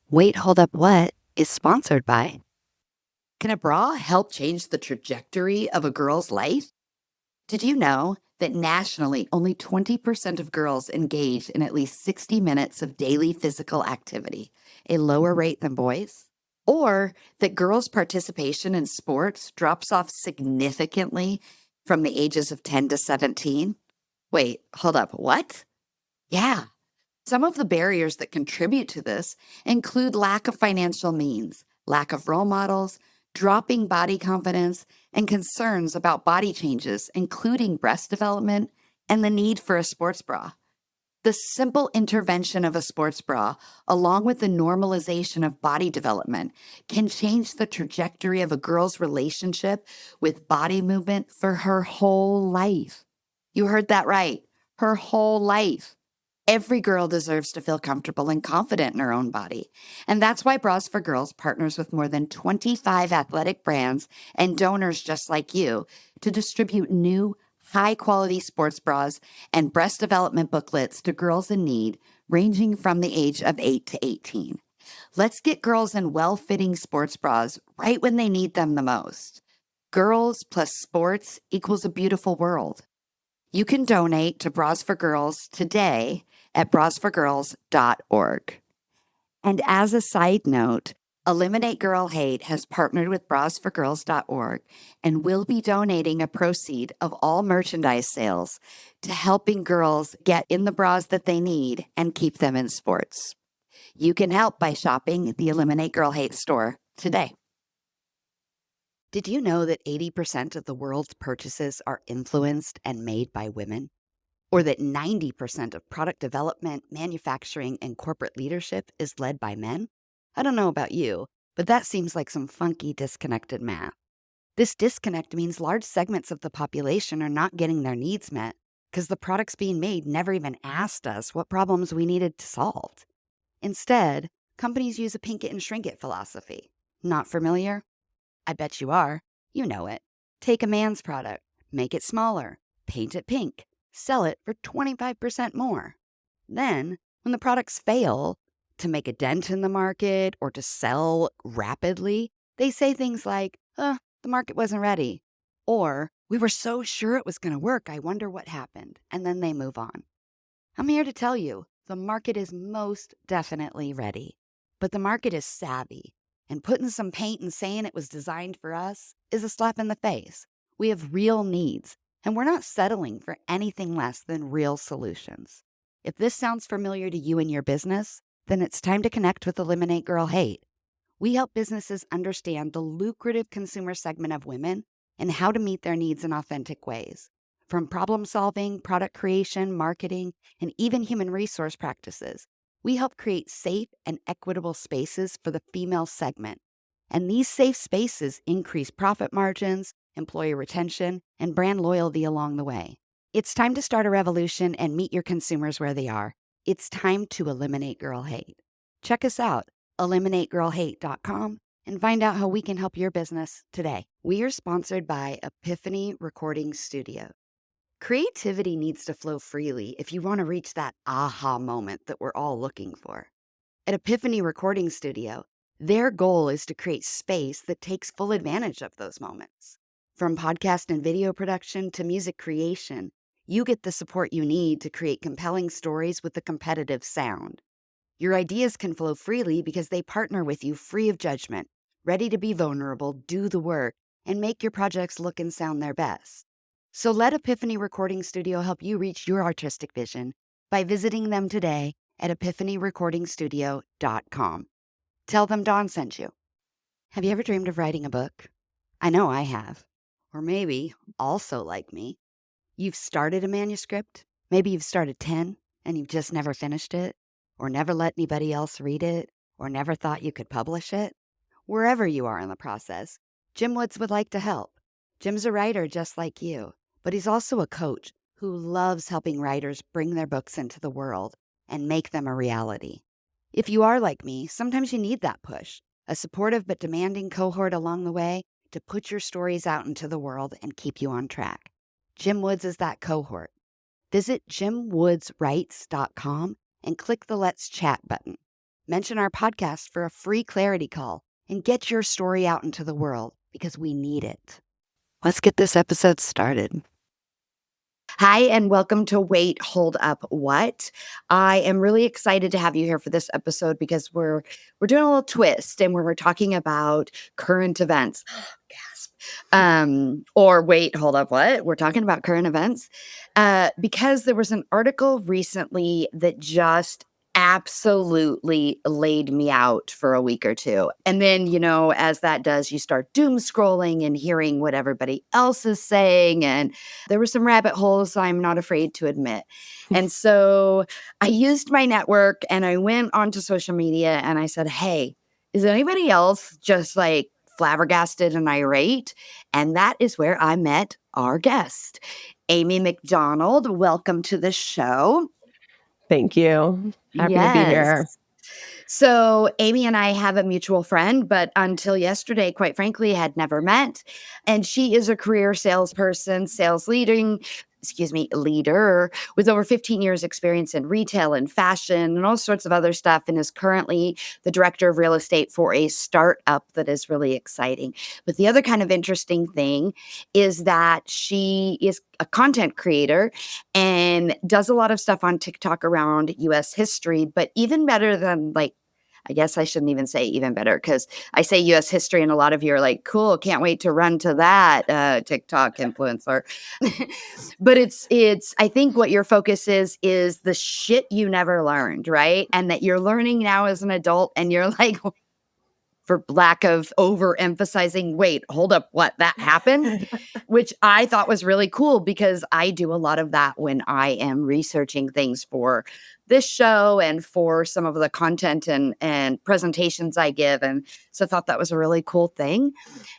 Wait, Hold Up What is sponsored by. Can a bra help change the trajectory of a girl's life? Did you know that nationally only 20% of girls engage in at least 60 minutes of daily physical activity, a lower rate than boys? Or that girls' participation in sports drops off significantly from the ages of 10 to 17? Wait, hold up, what? Yeah. Some of the barriers that contribute to this include lack of financial means, lack of role models, dropping body confidence, and concerns about body changes, including breast development and the need for a sports bra. The simple intervention of a sports bra, along with the normalization of body development, can change the trajectory of a girl's relationship with body movement for her whole life. You heard that right, her whole life. Every girl deserves to feel comfortable and confident in her own body. And that's why Bras for Girls partners with more than 25 athletic brands and donors just like you to distribute new, high-quality sports bras and breast development booklets to girls in need, ranging from the age of 8 to 18. Let's get girls in well-fitting sports bras right when they need them the most. Girls plus sports equals a beautiful world. You can donate to Bras for Girls today at brasforgirls.org. And as a side note, Eliminate Girl Hate has partnered with brasforgirls.org and will be donating a proceed of all merchandise sales to helping girls get in the bras that they need and keep them in sports. You can help by shopping the Eliminate Girl Hate store today. Did you know that 80% of the world's purchases are influenced and made by women? Or that 90% of product development, manufacturing, and corporate leadership is led by men? I don't know about you, but that seems like some funky, disconnected math. This disconnect means large segments of the population are not getting their needs met because the products being made never even asked us what problems we needed to solve. Instead, companies use a pink it and shrink it philosophy. Not familiar? I bet you are. You know it. Take a man's product, make it smaller, paint it pink, sell it for 25% more. Then, when the products fail to make a dent in the market or to sell rapidly, they say things like, the market wasn't ready. Or, we were so sure it was going to work, I wonder what happened. And then they move on. I'm here to tell you, the market is most definitely ready. But the market is savvy. And putting some paint and saying it was designed for us is a slap in the face. We have real needs. And we're not settling for anything less than real solutions. If this sounds familiar to you and your business, then it's time to connect with Eliminate Girl Hate. We help businesses understand the lucrative consumer segment of women and how to meet their needs in authentic ways. From problem solving, product creation, marketing, and even human resource practices, we help create safe and equitable spaces for the female segment. And these safe spaces increase profit margins, employee retention, and brand loyalty along the way. It's time to start a revolution and meet your consumers where they are. It's time to eliminate girl hate. Check us out, eliminategirlhate.com, and find out how we can help your business today. We are sponsored by Epiphany Recording Studio. Creativity needs to flow freely if you want to reach that aha moment that we're all looking for. At Epiphany Recording Studio, their goal is to create space that takes full advantage of those moments. From podcast and video production to music creation, you get the support you need to create compelling stories with a competitive sound. Your ideas can flow freely because they partner with you free of judgment, ready to be vulnerable, do the work, and make your projects look and sound their best. So let Epiphany Recording Studio help you reach your artistic vision by visiting them today at epiphanyrecordingstudio.com. Tell them Dawn sent you. Have you ever dreamed of writing a book? I know I have. Or maybe, also like me, you've started a manuscript. Maybe you've started 10 and you've just never finished it, or never let anybody else read it, or never thought you could publish it. Wherever you are in the process, Jim Woods would like to help. Jim's a writer just like you, but he's also a coach who loves helping writers bring their books into the world and make them a reality. If you are like me, sometimes you need that push, a supportive but demanding cohort along the way to put your stories out into the world and keep you on track. Jim Woods is that cohort. Visit jimwoodswrites.com and click the Let's Chat button. mention our podcast for a free clarity call and get your story out into the world because we need it. Let's get this episode started. Hi, and welcome to Wait, Hold Up, What? I am really excited to have you here for this episode because we're doing a little twist and we're talking about current events. Gasp. Or wait, hold up, what? We're talking about current events because there was an article recently that just absolutely laid me out for a week or two. And then, as that does, you start doom scrolling and hearing what everybody else is saying. And there were some rabbit holes I'm not afraid to admit. And so I used my network and I went onto social media and I said, hey, is anybody else just like flabbergasted and irate? And that is where I met our guest, Amy McDonald. Welcome to the show. Thank you. Happy to be here. So Amy and I have a mutual friend, but until yesterday, quite frankly, had never met. And she is a career salesperson, leader with over 15 years experience in retail and fashion and all sorts of other stuff, and is currently the director of real estate for a startup that is really exciting. But the other kind of interesting thing is that she is a content creator and does a lot of stuff on TikTok around US history, but even better than I guess I shouldn't even say even better because I say U.S. history and a lot of you are like, cool, can't wait to run to that TikTok influencer. But it's I think what your focus is the shit you never learned, right? And that you're learning now as an adult and you're like, for lack of overemphasizing, wait, hold up, what, that happened? Which I thought was really cool because I do a lot of that when I am researching things for this show and for some of the content and presentations I give. And so I thought that was a really cool thing.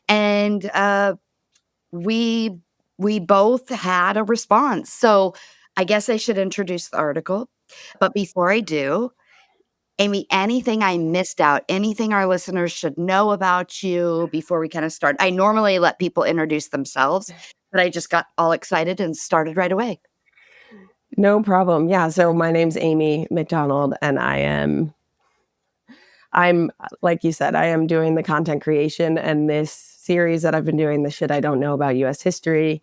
And we both had a response. So I guess I should introduce the article. But before I do, Amy, anything I missed out, anything our listeners should know about you before we kind of start? I normally let people introduce themselves, but I just got all excited and started right away. No problem. Yeah. So my name's Amy McDonald, and I'm like you said, I am doing the content creation, and this series that I've been doing, the shit I don't know about U.S. history,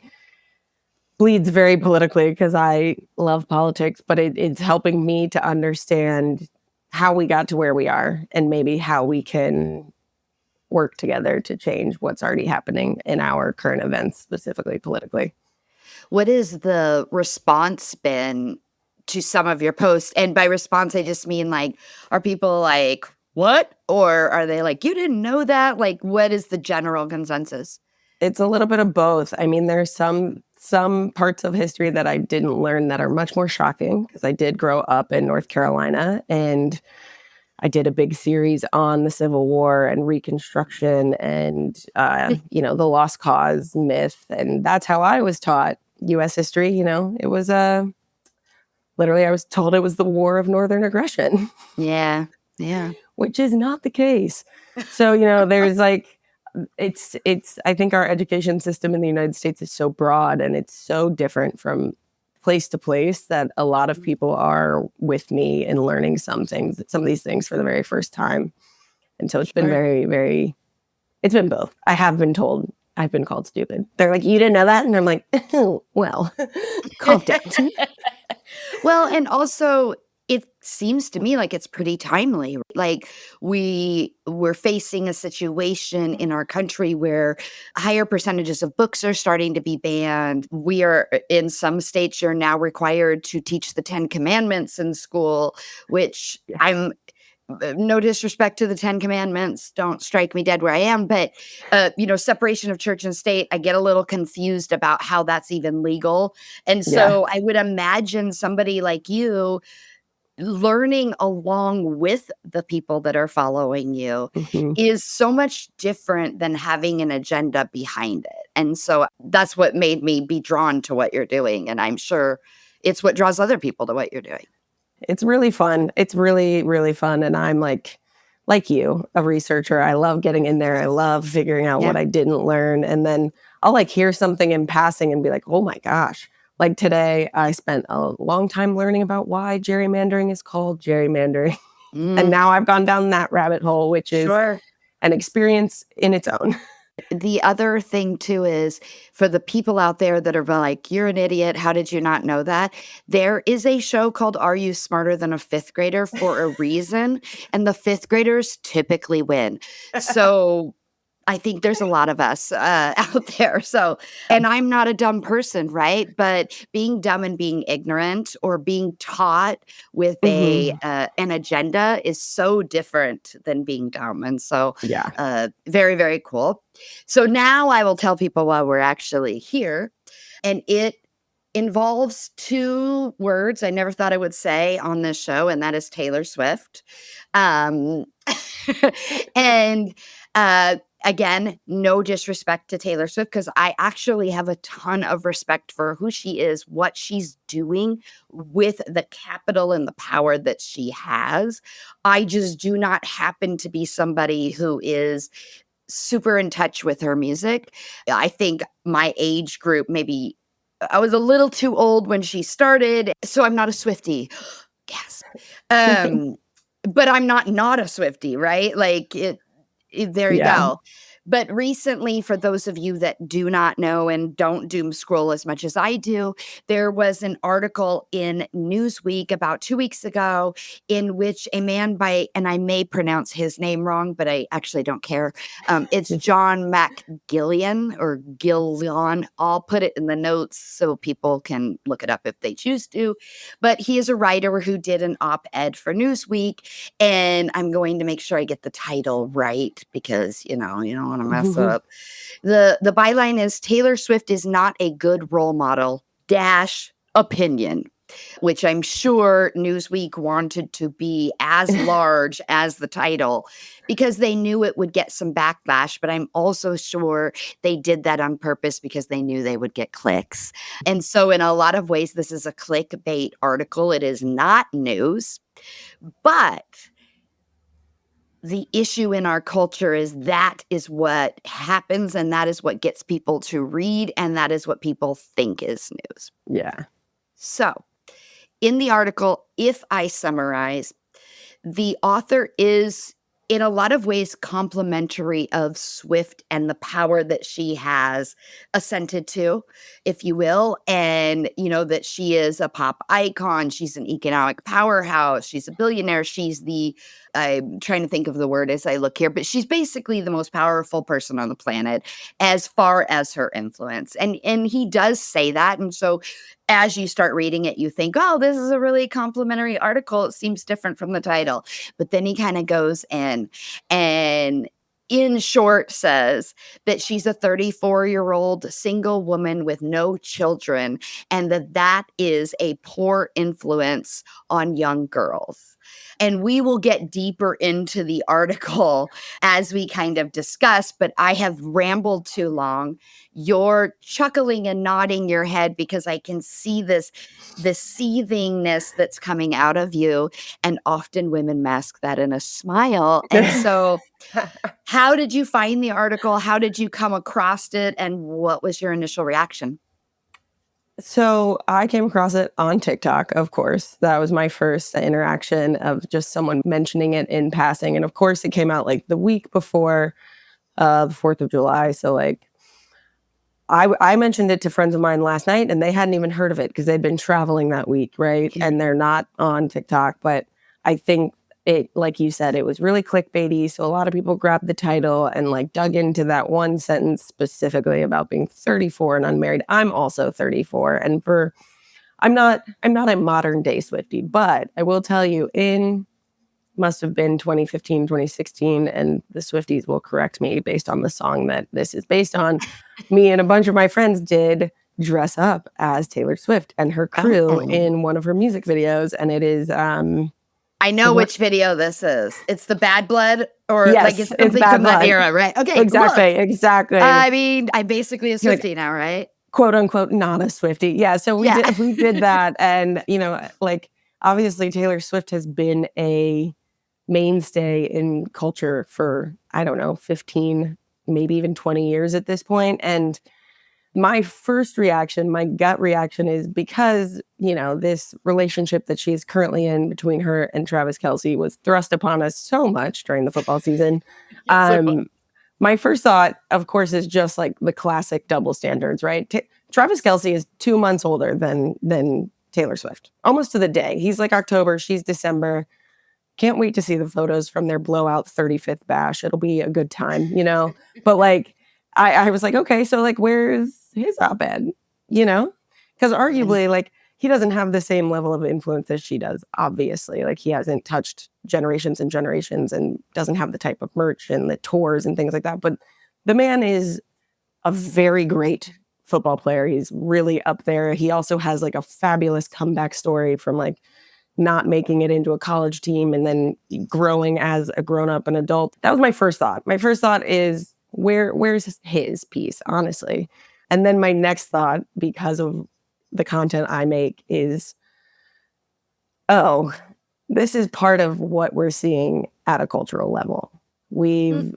bleeds very politically because I love politics, but it's helping me to understand how we got to where we are and maybe how we can work together to change what's already happening in our current events, specifically politically. What has the response been to some of your posts? And by response, I just mean are people like, what? Or are they like, you didn't know that? Like, what is the general consensus? It's a little bit of both. I mean, there's some parts of history that I didn't learn that are much more shocking because I did grow up in North Carolina and I did a big series on the Civil War and Reconstruction and, the Lost Cause myth. And that's how I was taught U.S. history. It was literally, I was told it was the War of Northern Aggression. Yeah. Which is not the case. So, there's I think our education system in the United States is so broad and it's so different from place to place that a lot of people are with me in learning some of these things for the very first time. And so it's been very, very, it's been both. I've been called stupid. They're like, you didn't know that? And I'm like, oh, well, calm down. Well, and also it seems to me like it's pretty timely. Like we're facing a situation in our country where higher percentages of books are starting to be banned. We are in some states, you're now required to teach the 10 Commandments in school, which I'm no disrespect to the 10 Commandments, don't strike me dead where I am, but separation of church and state, I get a little confused about how that's even legal. And so I would imagine somebody like you learning along with the people that are following you is so much different than having an agenda behind it. And so that's what made me be drawn to what you're doing. And I'm sure it's what draws other people to what you're doing. It's really fun. It's really, really fun. And I'm like you, a researcher. I love getting in there. I love figuring out what I didn't learn. And then I'll hear something in passing and be like, oh my gosh. Like today, I spent a long time learning about why gerrymandering is called gerrymandering. And now I've gone down that rabbit hole, which is Sure. an experience in its own. The other thing too is for the people out there that are like, you're an idiot. How did you not know that? There is a show called Are You Smarter Than a Fifth Grader for a reason. And the fifth graders typically win. So I think there's a lot of us out there. So, and I'm not a dumb person, right? But being dumb and being ignorant or being taught with an agenda is so different than being dumb. And so, Yeah. very, very cool. So now I will tell people why we're actually here. And it involves two words I never thought I would say on this show, and that is Taylor Swift. And again, no disrespect to Taylor Swift, because I actually have a ton of respect for who she is, what she's doing with the capital and the power that she has. I just do not happen to be somebody who is super in touch with her music. I think my age group, maybe I was a little too old when she started, so I'm not a Swiftie. Gasp. But I'm not a Swiftie, right? Like there you go. But recently, for those of you that do not know and don't doom scroll as much as I do, there was an article in Newsweek about 2 weeks ago in which a man and I may pronounce his name wrong, but I actually don't care. It's John Mac Ghlionn or Ghlionn. I'll put it in the notes so people can look it up if they choose to. But he is a writer who did an op-ed for Newsweek, and I'm going to make sure I get the title right because, you don't want to mess up. The byline is Taylor Swift is not a good role model - opinion, which I'm sure Newsweek wanted to be as large as the title because they knew it would get some backlash. But I'm also sure they did that on purpose because they knew they would get clicks. And so in a lot of ways, this is a clickbait article. It is not news, but the issue in our culture is that is what happens, and that is what gets people to read, and that is what people think is news. Yeah. So, in the article, if I summarize, the author is in a lot of ways complimentary of Swift and the power that she has assented to, if you will, and that she is a pop icon, she's an economic powerhouse, she's a billionaire, I'm trying to think of the word as I look here, but she's basically the most powerful person on the planet as far as her influence. And he does say that. And so as you start reading it, you think, oh, this is a really complimentary article. It seems different from the title. But then he kind of goes in and in short says that she's a 34-year-old single woman with no children, and that is a poor influence on young girls. And we will get deeper into the article as we kind of discuss, but I have rambled too long. You're chuckling and nodding your head because I can see the seethingness that's coming out of you. And often women mask that in a smile. And so how did you find the article? How did you come across it? And what was your initial reaction? So I came across it on TikTok, of course. That was my first interaction of just someone mentioning it in passing. And of course, it came out like the week before the 4th of July. So like I mentioned it to friends of mine last night and they hadn't even heard of it because they'd been traveling that week, right? And they're not on TikTok. But I think it, like you said, it was really clickbaity. So a lot of people grabbed the title and like dug into that one sentence specifically about being 34 and unmarried. I'm also 34. And I'm not a modern day Swiftie, but I will tell you must have been 2015, 2016, and the Swifties will correct me based on the song that this is based on. Me and a bunch of my friends did dress up as Taylor Swift and her crew in one of her music videos, and it is I know which video this is. It's the Bad Blood, or yes, like it's something from that era, right? Okay, exactly. I mean, I'm basically a Swiftie now, right? Quote unquote, not a Swiftie. Yeah, so we did that, and like obviously Taylor Swift has been a mainstay in culture for, I don't know, 15, maybe even 20 years at this point. And my first reaction, my gut reaction is because, this relationship that she is currently in between her and Travis Kelce was thrust upon us so much during the football season. My first thought, of course, is just like the classic double standards, right? Travis Kelce is 2 months older than Taylor Swift, almost to the day. He's like October, she's December. Can't wait to see the photos from their blowout 35th bash. It'll be a good time, But like, I was like, okay, so like, where's his op-ed? Because arguably, like, he doesn't have the same level of influence as she does, obviously. Like, he hasn't touched generations and generations and doesn't have the type of merch and the tours and things like that. But the man is a very great football player. He's really up there. He also has like a fabulous comeback story from like not making it into a college team and then growing as a grown-up and adult. That was my first thought. My first thought is where's his piece, honestly? And then my next thought, because of the content I make, is, oh, this is part of what we're seeing at a cultural level. We've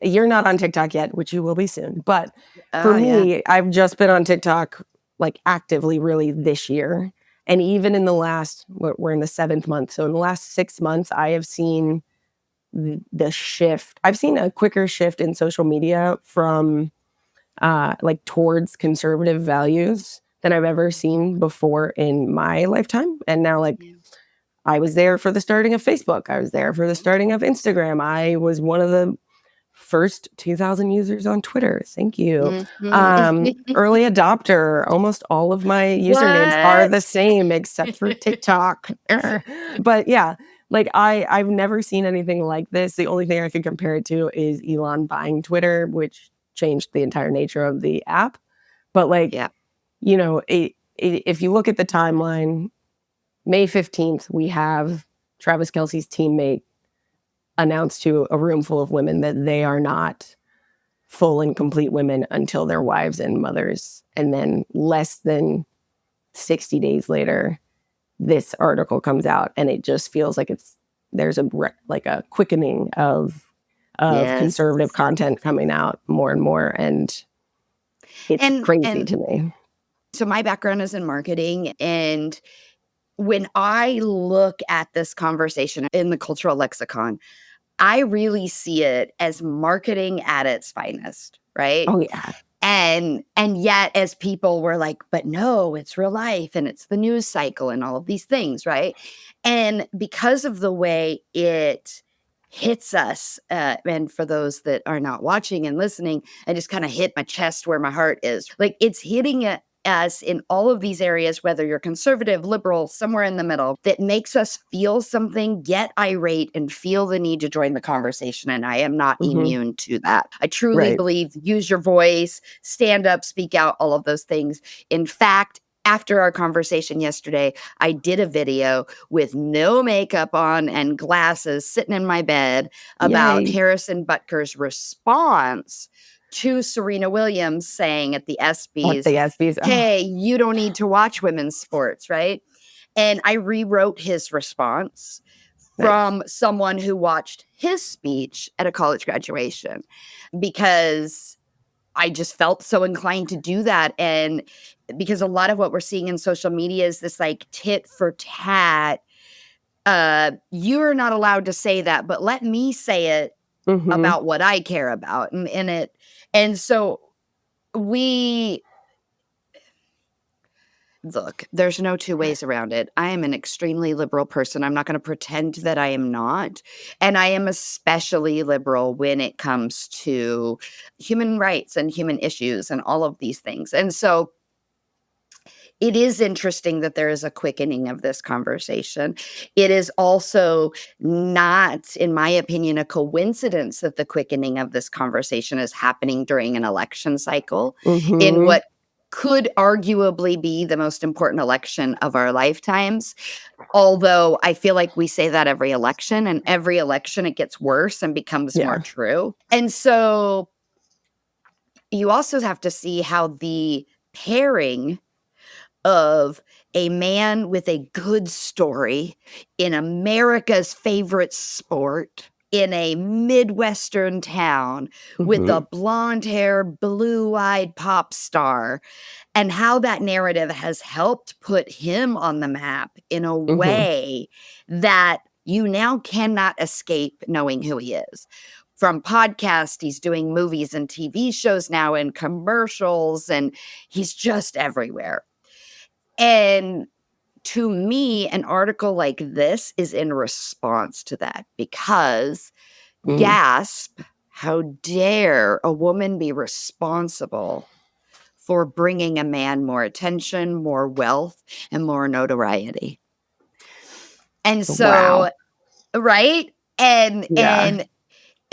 you're not on TikTok yet, which you will be soon. But for me, I've just been on TikTok like actively really this year. And even in the last, we're in the 7th month. So in the last 6 months, I have seen the shift. I've seen a quicker shift in social media from like towards conservative values than I've ever seen before in my lifetime. And now like I was there for the starting of Facebook. I was there for the starting of Instagram. I was one of the first 2,000 users on Twitter. Thank you. Early adopter. Almost all of my usernames are the same except for TikTok. But yeah, like I've never seen anything like this. The only thing I could compare it to is Elon buying Twitter, which changed the entire nature of the app. But like, if you look at the timeline, May 15th, we have Travis Kelce's teammate announced to a room full of women that they are not full and complete women until they're wives and mothers. And then less than 60 days later, this article comes out, and it just feels like there's a quickening of conservative content coming out more and more. And it's crazy to me. So my background is in marketing, and when I look at this conversation in the cultural lexicon, I really see it as marketing at its finest, right? Oh yeah. And yet as people were like, but no, it's real life and it's the news cycle and all of these things, right? And because of the way it hits us, and for those that are not watching and listening, I just kind of hit my chest where my heart is. Like it's hitting us in all of these areas, whether you're conservative, liberal, somewhere in the middle, that makes us feel something, get irate, and feel the need to join the conversation. And I am not immune to that. I truly believe use your voice, stand up, speak out, all of those things. In fact, after our conversation yesterday, I did a video with no makeup on and glasses sitting in my bed about Harrison Butker's response to Serena Williams saying at the ESPYs, hey, you don't need to watch women's sports, right? And I rewrote his response from someone who watched his speech at a college graduation, because I just felt so inclined to do that. And because a lot of what we're seeing in social media is this like tit for tat. You're not allowed to say that, but let me say it about what I care about. And so look, there's no two ways around it. I am an extremely liberal person. I'm not going to pretend that I am not. And I am especially liberal when it comes to human rights and human issues and all of these things. And so it is interesting that there is a quickening of this conversation. It is also not, in my opinion, a coincidence that the quickening of this conversation is happening during an election cycle in what could arguably be the most important election of our lifetimes. Although I feel like we say that every election, and every election it gets worse and becomes more true. And so you also have to see how the pairing of a man with a good story in America's favorite sport in a Midwestern town with Mhm. a blonde hair, blue-eyed pop star, and how that narrative has helped put him on the map in a Mhm. way that you now cannot escape knowing who he is. From podcasts, he's doing movies and TV shows now and commercials, and he's just everywhere. And to me, an article like this is in response to that because Mm. gasp, how dare a woman be responsible for bringing a man more attention, more wealth, and more notoriety. And Wow. so, right? Yeah. And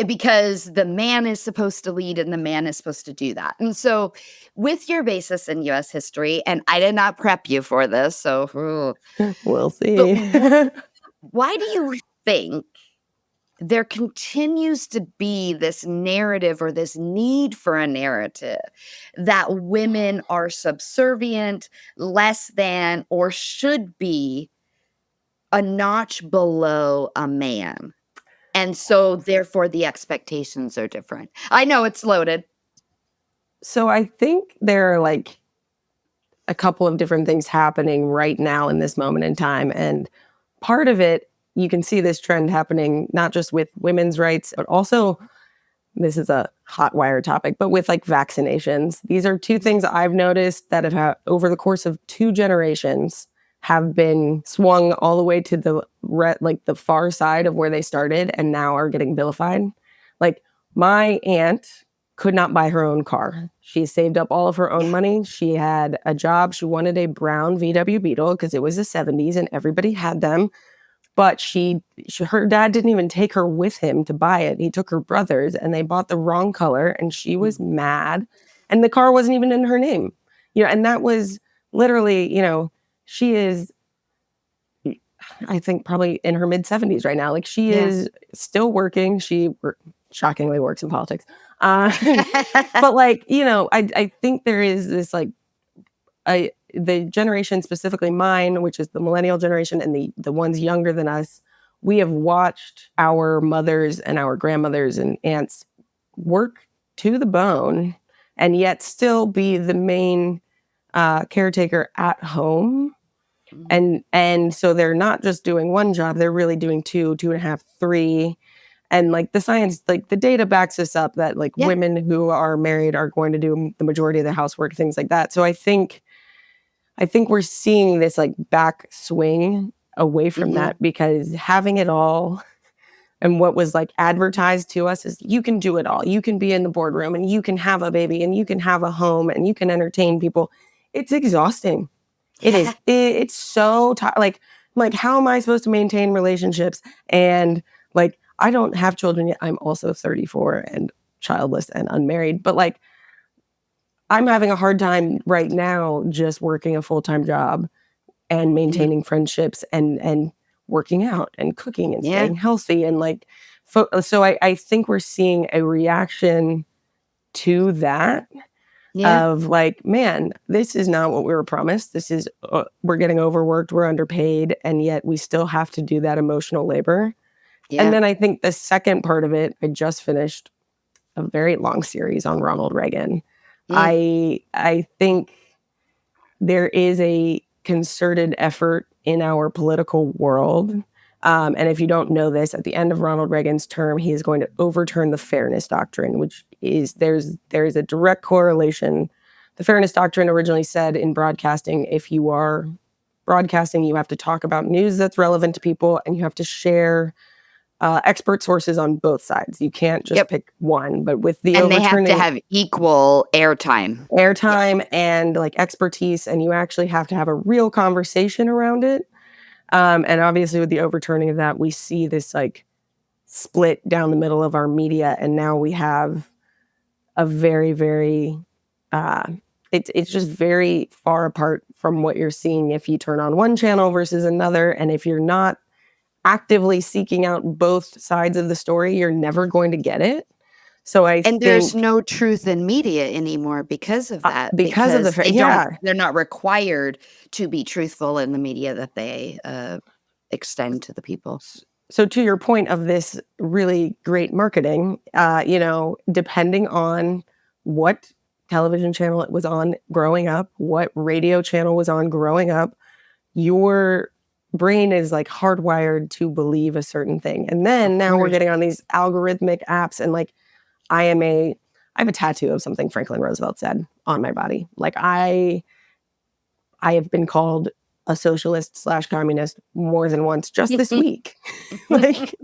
because the man is supposed to lead and the man is supposed to do that. And so, with your basis in US history, and I did not prep you for this, so We'll but see. why do you think there continues to be this narrative or this need for a narrative that women are subservient, less than, or should be a notch below a man? And so, therefore, the expectations are different. I know it's loaded. So I think there are like a couple of different things happening right now in this moment in time. And part of it, you can see this trend happening not just with women's rights, but also, this is a hot wire topic, but with like vaccinations. These are two things I've noticed that have over the course of 2 generations have been swung all the way to the like the far side of where they started and now are getting vilified. Like my aunt could not buy her own car. She saved up all of her own Yeah. money. She had a job. She wanted a brown VW Beetle because it was the 70s and everybody had them. But her dad didn't even take her with him to buy it. He took her brothers and they bought the wrong color and she was mad. And the car wasn't even in her name. And that was literally, she is, I think, probably in her mid 70s right now. Like she Yeah. is still working. She shockingly works in politics. But like, I think there is this like, the generation, specifically mine, which is the millennial generation, and the ones younger than us, we have watched our mothers and our grandmothers and aunts work to the bone and yet still be the main caretaker at home. And so they're not just doing one job, they're really doing 2.5, 3. And like the science, like the data backs us up that like Yeah. women who are married are going to do the majority of the housework, things like that. So I think we're seeing this like back swing away from that because having it all and what was like advertised to us is you can do it all. You can be in the boardroom and you can have a baby and you can have a home and you can entertain people. It's exhausting. It is. It's so like how am I supposed to maintain relationships? And like I don't have children yet. I'm also 34 and childless and unmarried, but like I'm having a hard time right now just working a full-time job and maintaining friendships and working out and cooking and staying healthy and like so I think we're seeing a reaction to that of like, man, this is not what we were promised. This is we're getting overworked, we're underpaid, and yet we still have to do that emotional labor. And then I think the second part of it, I just finished a very long series on Ronald Reagan. I think there is a concerted effort in our political world. And if you don't know this, at the end of Ronald Reagan's term, he is going to overturn the Fairness Doctrine, which is there is a direct correlation. The Fairness Doctrine originally said in broadcasting, if you are broadcasting, you have to talk about news that's relevant to people and you have to share expert sources on both sides. You can't just pick one, but with the And they have overturning to have equal airtime. And like expertise, and you actually have to have a real conversation around it. And obviously with the overturning of that, we see this like split down the middle of our media. And now we have a very, very, it's just very far apart from what you're seeing if you turn on one channel versus another. And if you're not actively seeking out both sides of the story, you're never going to get it. So I think there's no truth in media anymore because of that. because of they're not required to be truthful in the media that they extend to the people. So to your point of this really great marketing, depending on what television channel it was on growing up, what radio channel was on growing up, your brain is like hardwired to believe a certain thing. And then now we're getting on these algorithmic apps, and like I have a tattoo of something Franklin Roosevelt said on my body. Like I have been called a socialist/communist more than once just this week. Like,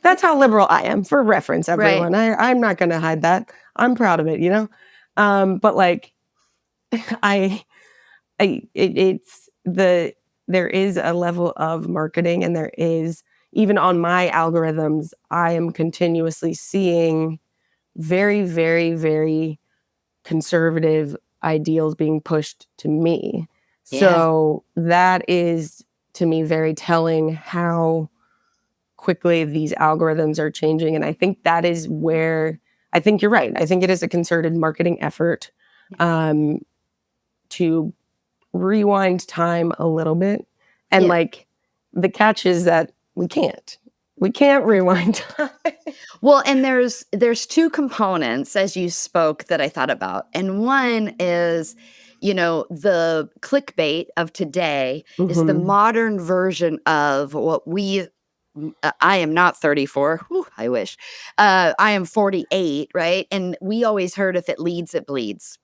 that's how liberal I am, for reference, everyone. Right. I'm not going to hide that. I'm proud of it, But like, there is a level of marketing, and there is, even on my algorithms, I am continuously seeing very, very, very conservative ideals being pushed to me. Yeah. So that is, to me, very telling how quickly these algorithms are changing. And I think that is where, I think you're right. I think it is a concerted marketing effort to rewind time a little bit. And like, the catch is that we can't rewind time. Well, and there's two components, as you spoke, that I thought about. And one is, the clickbait of today is the modern version of what I am not 34. Whew, I wish. I am 48, right? And we always heard, if it leads, it bleeds.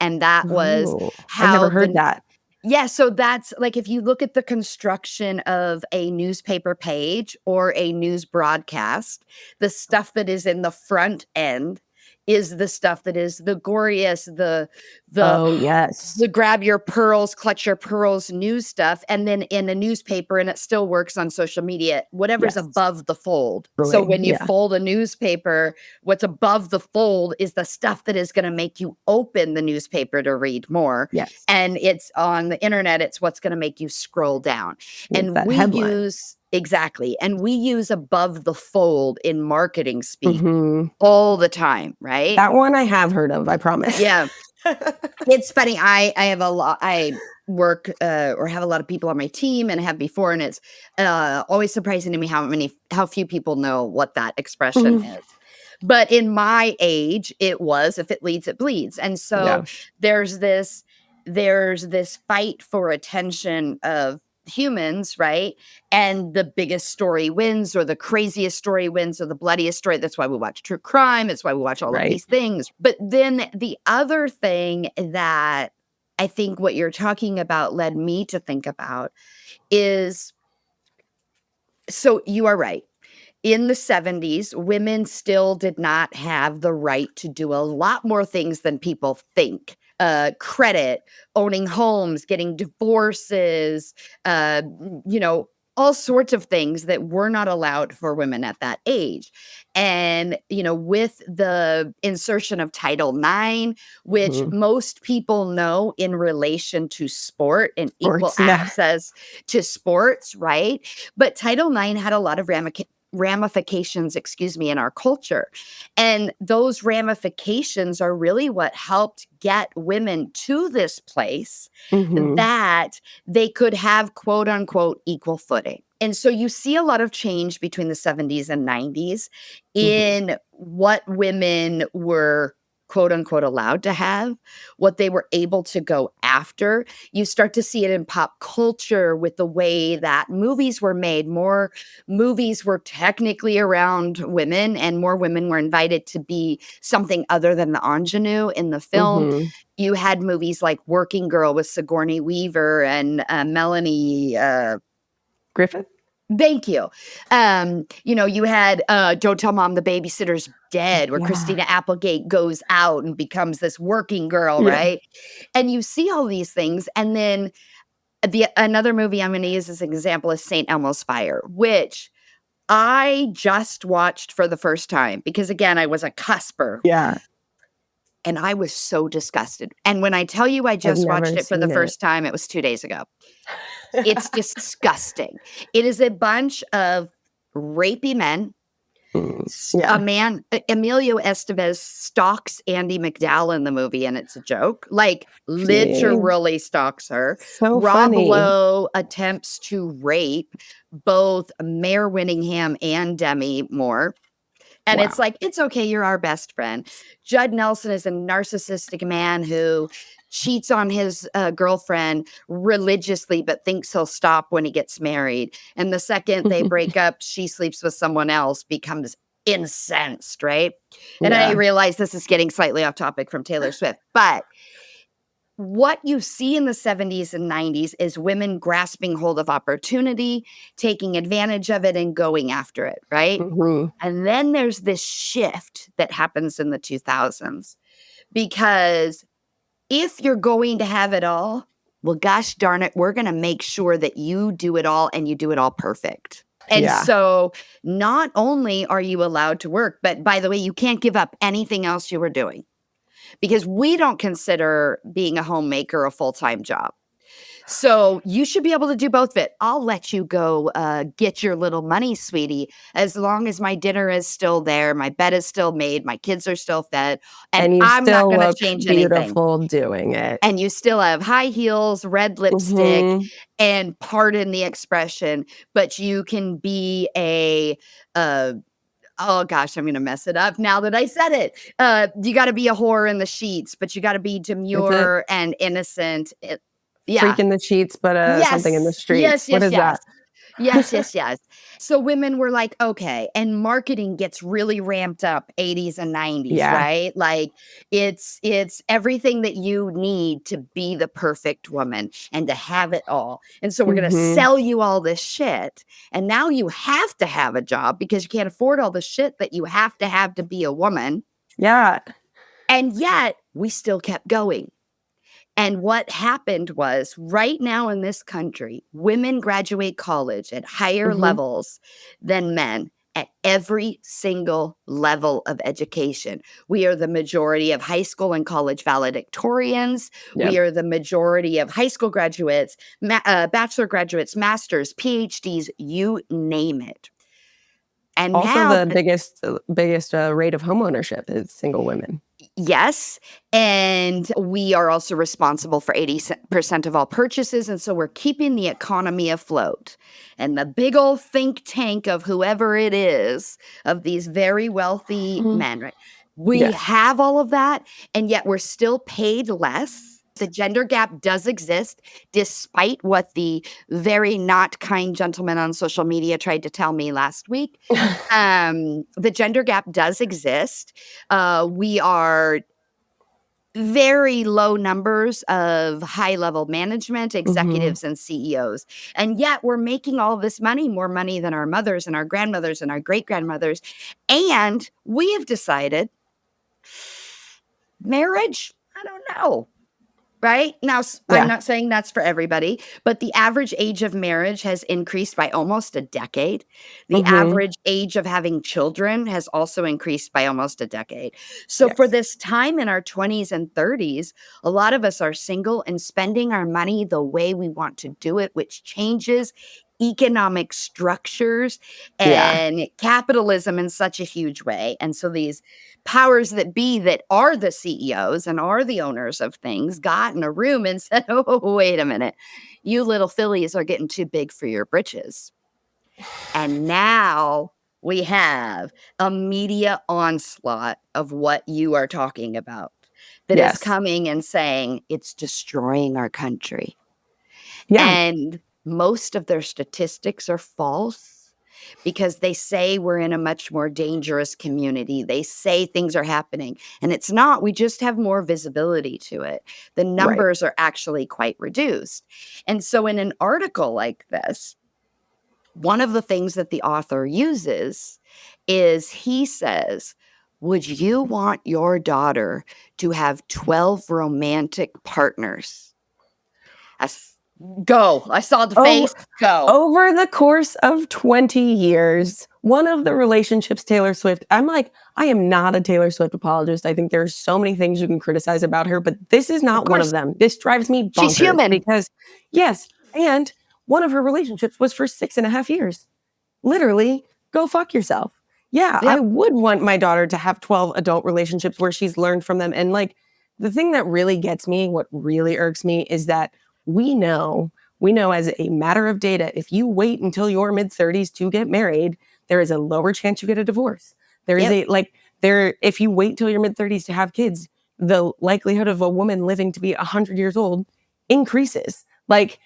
And that was how I've never heard that. Yeah, so that's like, if you look at the construction of a newspaper page or a news broadcast, the stuff that is in the front end is the stuff that is the goriest, the Oh, yes. the grab your pearls, clutch your pearls news stuff. And then in a newspaper, and it still works on social media, whatever's Yes. above the fold. Right, So when you yeah. fold a newspaper, what's above the fold is the stuff that is going to make you open the newspaper to read more. Yes. And it's on the internet, it's what's going to make you scroll down. And that we headline. use Exactly. And we use above the fold in marketing speak Mhm. all the time, right? That one I have heard of, I promise. Yeah. It's funny. I have a lot. I work or have a lot of people on my team, and have before, and it's always surprising to me how few people know what that expression is. But in my age, it was, if it leads, it bleeds. And so there's this fight for attention of humans, right? And the biggest story wins, or the craziest story wins, or the bloodiest story. That's why we watch true crime. It's why we watch all of these things. But then the other thing that I think what you're talking about led me to think about is, so you are right. In the 70s, women still did not have the right to do a lot more things than people think. Credit, owning homes, getting divorces, all sorts of things that were not allowed for women at that age. And, with the insertion of Title IX, which most people know in relation to sport and equal access to sports, right? But Title IX had a lot of ramifications, in our culture. And those ramifications are really what helped get women to this place that they could have, quote unquote, equal footing. And so you see a lot of change between the 70s and 90s in what women were, quote unquote, allowed to have, what they were able to go after. You start to see it in pop culture with the way that movies were made. More movies were technically around women, and more women were invited to be something other than the ingenue in the film. You had movies like Working Girl with Sigourney Weaver and Melanie Griffith. Thank you. You had Don't Tell Mom the Babysitter's Dead, where Christina Applegate goes out and becomes this working girl, right? And you see all these things. And then another movie I'm going to use as an example is St. Elmo's Fire, which I just watched for the first time because, again, I was a cusper. Yeah. And I was so disgusted. And when I tell you I just watched it for the first time, it was 2 days ago. It's disgusting. It is a bunch of rapey men Yeah. Emilio Estevez stalks Andie MacDowell in the movie, and it's a joke. Like, literally stalks her. So Rob funny. Lowe attempts to rape both Mare Winningham and Demi Moore. And Wow. it's like, it's okay, you're our best friend. Judd Nelson is a narcissistic man who cheats on his girlfriend religiously, but thinks he'll stop when he gets married. And the second they break up, she sleeps with someone else, becomes incensed, right? And I Yeah. realize this is getting slightly off topic from Taylor Swift, but what you see in the 70s and 90s is women grasping hold of opportunity, taking advantage of it, and going after it, right? Mhm. And then there's this shift that happens in the 2000s, because if you're going to have it all, well, gosh darn it, we're going to make sure that you do it all and you do it all perfect. And Yeah. so not only are you allowed to work, but by the way, you can't give up anything else you were doing, because we don't consider being a homemaker a full-time job. So you should be able to do both of it. I'll let you go get your little money, sweetie, as long as my dinner is still there, my bed is still made, my kids are still fed, and you I'm not still going to look change anything. beautiful doing it. And you still have high heels, red lipstick, Mhm. and pardon the expression, but you can be a oh gosh, I'm going to mess it up now that I said it. You got to be a whore in the sheets, but you got to be demure and innocent. Yeah. Freak in the sheets, but something in the streets. What is that? Yes. So women were like, okay, and marketing gets really ramped up 80s and 90s, Yeah. right? Like it's everything that you need to be the perfect woman and to have it all. And so we're going to Mhm. sell you all this shit. And now you have to have a job because you can't afford all the shit that you have to be a woman. Yeah. And yet we still kept going. And what happened was, right now in this country, women graduate college at higher Mhm. levels than men at every single level of education. We are the majority of high school and college valedictorians. Yep. We are the majority of high school graduates, bachelor graduates, masters, PhDs, you name it. And Also, now the biggest rate of homeownership is single women. yes. And we are also responsible for 80% of all purchases. And so we're keeping the economy afloat. And the big old think tank of whoever it is, of these very wealthy men, right? We have all of that, and yet we're still paid less. The gender gap does exist, despite what the very not kind gentleman on social media tried to tell me last week. The gender gap does exist. We are very low numbers of high-level management, executives, and CEOs. And yet we're making all this money, more money than our mothers and our grandmothers and our great-grandmothers. And we have decided marriage, I don't know. Right? Now, I'm not saying that's for everybody, but the average age of marriage has increased by almost a decade. The average age of having children has also increased by almost a decade. So for this time in our 20s and 30s, a lot of us are single and spending our money the way we want to do it, which changes economic structures and capitalism in such a huge way. And so these powers that be, that are the CEOs and are the owners of things, got in a room and said, oh, wait a minute, you little fillies are getting too big for your britches. And now we have a media onslaught of what you are talking about that is coming and saying it's destroying our country. And most of their statistics are false, because they say we're in a much more dangerous community. They say things are happening, and it's not. We just have more visibility to it. The numbers are actually quite reduced. And so in an article like this, one of the things that the author uses is, he says, would you want your daughter to have 12 romantic partners? Go. I saw the face. Go. Over the course of 20 years, one of the relationships Taylor Swift, I'm like, I am not a Taylor Swift apologist. I think there's so many things you can criticize about her, but this is not one of them. This drives me bonkers. She's human. Because, and one of her relationships was for 6.5 years. Literally, go fuck yourself. Yeah, Yep. I would want my daughter to have 12 adult relationships where she's learned from them. And like the thing that really gets me, what really irks me is that we know as a matter of data, if you wait until your mid 30s to get married, there is a lower chance you get a divorce. There is Yep. if you wait till your mid 30s to have kids, the likelihood of a woman living to be 100 years old increases. Like,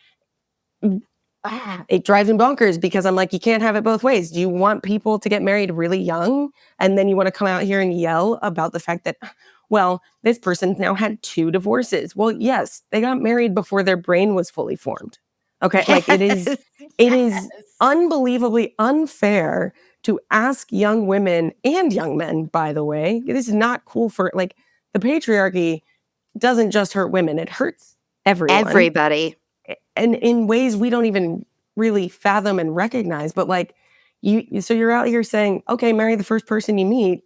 it drives me bonkers because I'm like, you can't have it both ways. Do you want people to get married really young? And then you want to come out here and yell about the fact that, well, this person's now had 2 divorces. Well, yes, they got married before their brain was fully formed. Okay. Like it is Yes. unbelievably unfair to ask young women and young men, by the way. This is not cool for like the patriarchy doesn't just hurt women, it hurts everyone. Everybody. And in ways we don't even really fathom and recognize. But like so you're out here saying, okay, marry the first person you meet.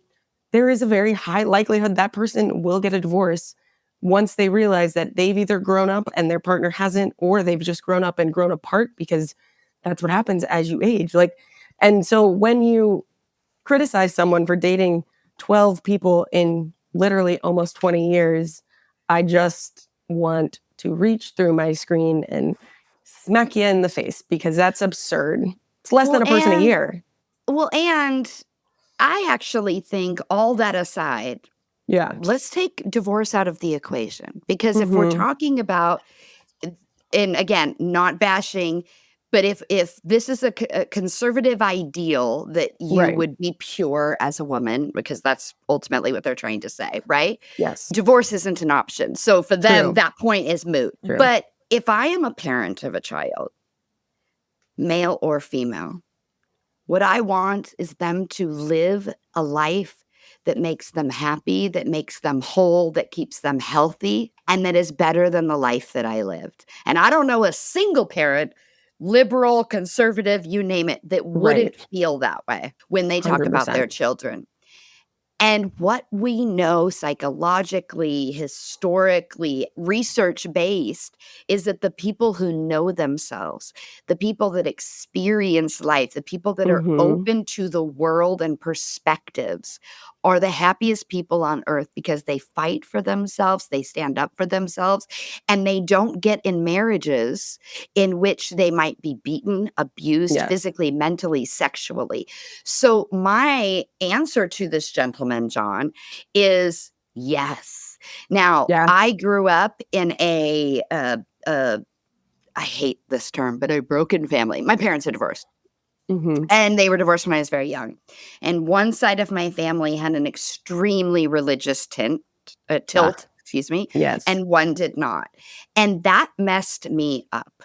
There is a very high likelihood that person will get a divorce once they realize that they've either grown up and their partner hasn't, or they've just grown up and grown apart, because that's what happens as you age. Like, and so when you criticize someone for dating 12 people in literally almost 20 years, I just want to reach through my screen and smack you in the face, because that's absurd. It's less than a person a year. Well, and I actually think, all that aside, Yeah. let's take divorce out of the equation, because if we're talking about, and again, not bashing, but if this is a conservative ideal that you Right. would be pure as a woman, because that's ultimately what they're trying to say, right? Yes. Divorce isn't an option. So for them, True. that point is moot. True. But if I am a parent of a child, male or female, what I want is them to live a life that makes them happy, that makes them whole, that keeps them healthy, and that is better than the life that I lived. And I don't know a single parent, liberal, conservative, you name it, that wouldn't feel that way when they talk about their 100%. children. And what we know psychologically, historically, research-based, is that the people who know themselves, the people that experience life, the people that are open to the world and perspectives, are the happiest people on earth, because they fight for themselves, they stand up for themselves, and they don't get in marriages in which they might be beaten, abused, Yes. physically, mentally, sexually. So my answer to this gentleman, John, is yes. Now, Yeah. I grew up in I hate this term, but a broken family. My parents are divorced. And they were divorced when I was very young. And one side of my family had an extremely religious tilt, excuse me, Yes. and one did not. And that messed me up.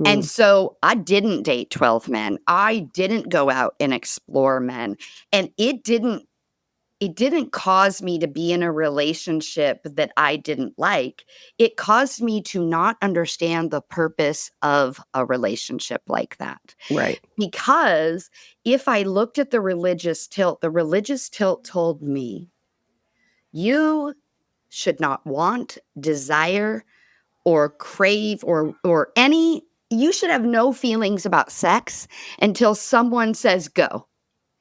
And so I didn't date 12 men. I didn't go out and explore men. And it didn't cause me to be in a relationship that I didn't like. It caused me to not understand the purpose of a relationship like that. Right. Because if I looked at the religious tilt told me, you should not want, desire, or crave, or any, you should have no feelings about sex until someone says go.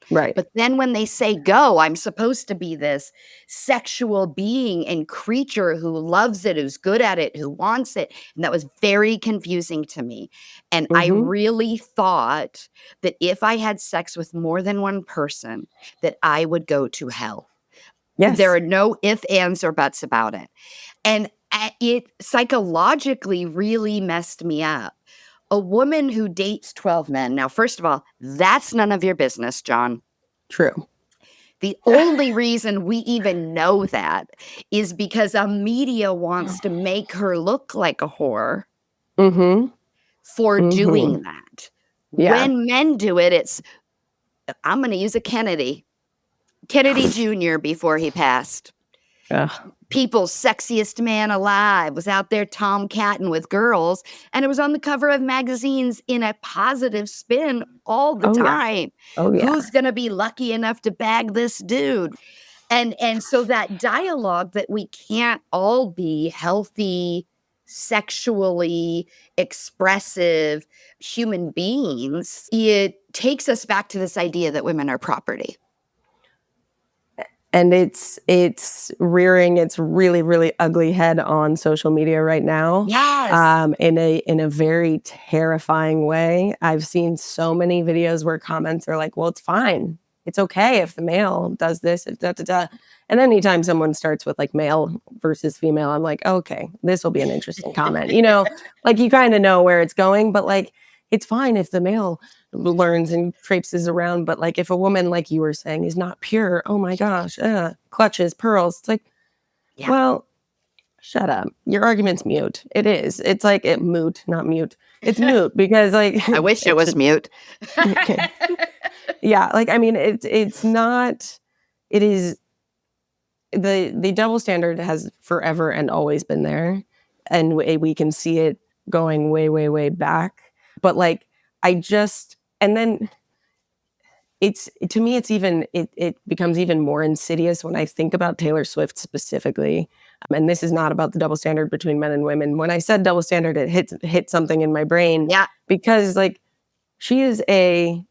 Right. But then when they say go, I'm supposed to be this sexual being and creature who loves it, who's good at it, who wants it. And that was very confusing to me. And I really thought that if I had sex with more than one person, that I would go to hell. Yes. There are no ifs, ands, or buts about it. And it psychologically really messed me up. A woman who dates 12 men. Now, first of all, that's none of your business, John. True. The only reason we even know that is because a media wants to make her look like a whore for doing that. Yeah. When men do it, it's, I'm going to use a Kennedy Jr. before he passed. People's sexiest man alive was out there tomcatting with girls, and it was on the cover of magazines in a positive spin all the time. Oh, yeah. Who's going to be lucky enough to bag this dude? And so that dialogue that we can't all be healthy, sexually expressive human beings, it takes us back to this idea that women are property. And it's rearing its really, really ugly head on social media right now. Yes. In a very terrifying way. I've seen so many videos where comments are like, well, it's fine. It's okay if the male does this, if da da da. And anytime someone starts with like male versus female, I'm like, okay, this will be an interesting comment. Like you kind of know where it's going, but like it's fine if the male learns and traipses around. But like if a woman, like you were saying, is not pure, oh my gosh, clutches, pearls. It's like, Yeah. well, shut up. Your argument's mute. It is. It's like it moot, not mute. It's moot because like I wish it it's was just mute. okay. Yeah. Like I mean, it's not. It is the double standard has forever and always been there, and we can see it going way, way, way back. But like I just and then it's to me it's even it becomes even more insidious when I think about Taylor Swift specifically. And this is not about the double standard between men and women. When I said double standard, it hit something in my brain Yeah. because like she is a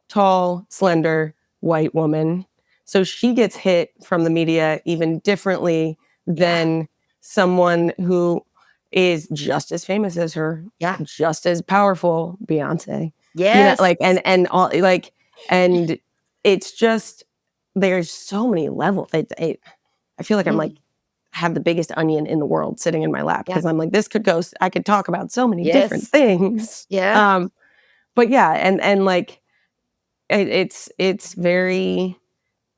tall, slender white woman. So she gets hit from the media even differently than someone who is just as famous as her, Yeah. just as powerful, Beyonce. Yes. Like and all like and it's just there's so many levels. I feel like I'm like have the biggest onion in the world sitting in my lap Yeah. because I'm like this could go. I could talk about so many different Yes. things. Yeah. But yeah, and like it's very.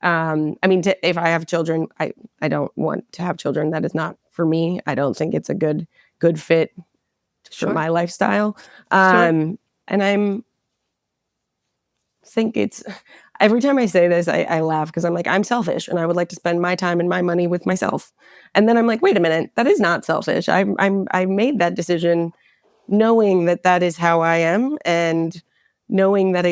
I mean, if I have children, I don't want to have children. That is not for me. I don't think it's a good fit for Sure. my lifestyle. Sure. And think it's every time I say this, I laugh because I'm like, I'm selfish and I would like to spend my time and my money with myself. And then I'm like, wait a minute, that is not selfish. I made that decision knowing that that is how I am and knowing that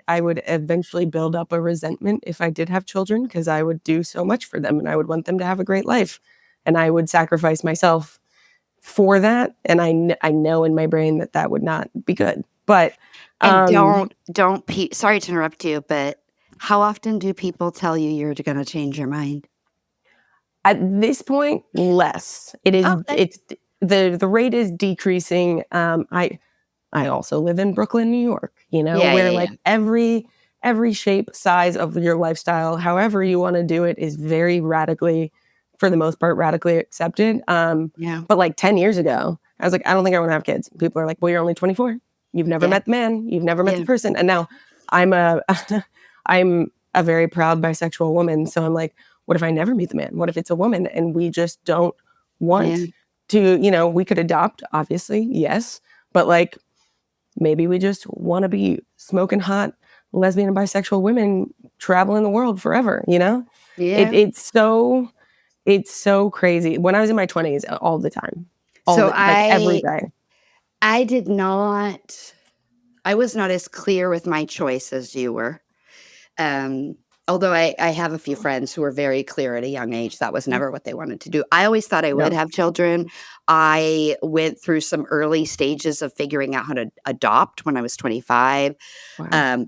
I would eventually build up a resentment if I did have children because I would do so much for them and I would want them to have a great life and I would sacrifice myself for that. And I know in my brain that that would not be good. But And don't sorry to interrupt you, but how often do people tell you you're going to change your mind? at this point, less. It is. Okay. It's the rate is decreasing. I also live in Brooklyn, New York. Yeah, where yeah, like yeah. every shape, size of your lifestyle, however you want to do it, is very radically, for the most part, radically accepted. Yeah. But like 10 years ago, I was like, I don't think I want to have kids. People are like, well, you're only 24. You've never Yeah. met the man. You've never met Yeah. the person. And now I'm a I'm a very proud bisexual woman. So I'm like, what if I never meet the man? What if it's a woman and we just don't want Yeah. to, we could adopt, obviously, yes. But like maybe we just want to be smoking hot lesbian and bisexual women traveling the world forever, Yeah. it's so crazy. When I was in my 20s, all the time. So Like every day. I was not as clear with my choice as you were. Although I have a few friends who were very clear at a young age. That was never what they wanted to do. I always thought I would No. have children. I went through some early stages of figuring out how to adopt when I was 25. Wow.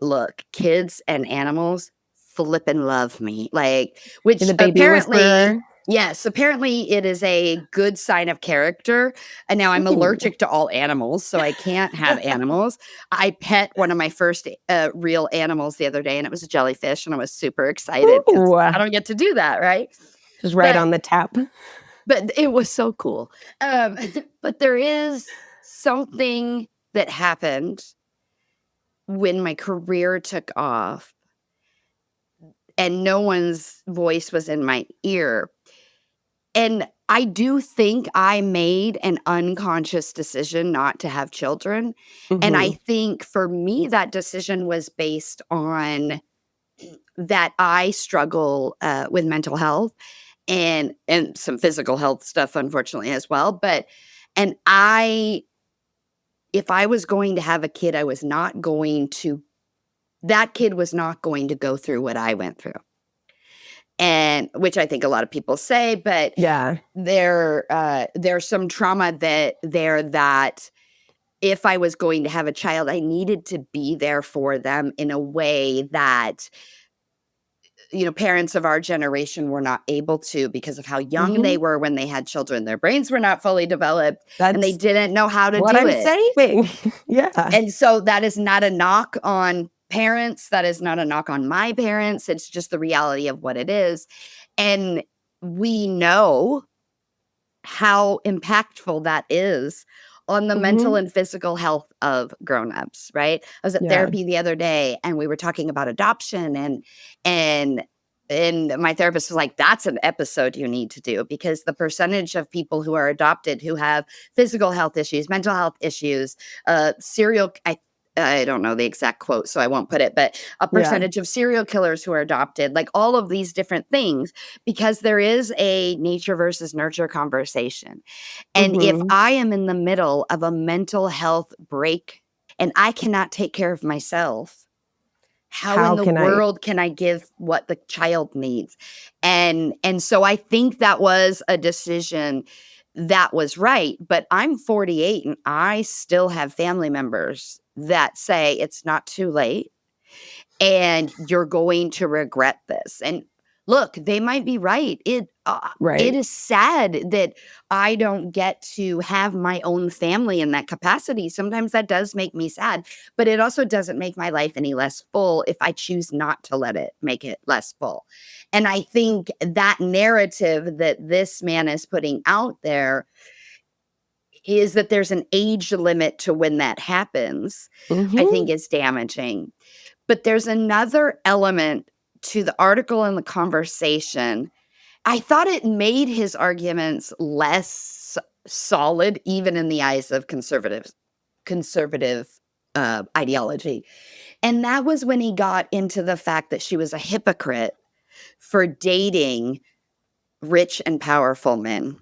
Look, kids and animals flippin' love me. Which You're the baby apparently, whisperer. yes, apparently it is a good sign of character. And now I'm Ooh. allergic to all animals, so I can't have animals. I pet one of my first real animals the other day, and it was a jellyfish, and I was super excited because Ooh. I don't get to do that, right? Just right But on the tap. but it was so cool. But there is something that happened when my career took off and no one's voice was in my ear. And I do think I made an unconscious decision not to have children. And I Mhm. think for me, that decision was based on that I struggle with mental health and some physical health stuff, unfortunately, as well. And if I was going to have a kid, that kid was not going to go through what I went through. And which I think a lot of people say, but Yeah. there's some trauma that if I was going to have a child, I needed to be there for them in a way that parents of our generation were not able to because of how young they were when they had children. Their brains were not fully developed and they That's didn't know how to what do I'm it. saying. Yeah. And so that is not a knock on parents. That is not a knock on my parents. It's just the reality of what it is. And we know how impactful that is on the mental and physical health of grown-ups, right? I was at Yeah. therapy the other day and we were talking about adoption and my therapist was like, that's an episode you need to do because the percentage of people who are adopted who have physical health issues, mental health issues, I don't know the exact quote, so I won't put it, but a percentage of serial killers who are adopted, like all of these different things, because there is a nature versus nurture conversation. And if I am in the middle of a mental health break and I cannot take care of myself, how in How the can I? world can I give what the child needs? And so I think that was a decision that was right, but I'm 48 and I still have family members that say it's not too late and you're going to regret this. And look, they might be right. It Right. is sad that I don't get to have my own family in that capacity. Sometimes that does make me sad, but it also doesn't make my life any less full if I choose not to let it make it less full. And I think that narrative that this man is putting out there is that there's an age limit to when that happens, I think is damaging. But there's another element to the article and the conversation. I thought it made his arguments less solid, even in the eyes of conservative ideology. And that was when he got into the fact that she was a hypocrite for dating rich and powerful men.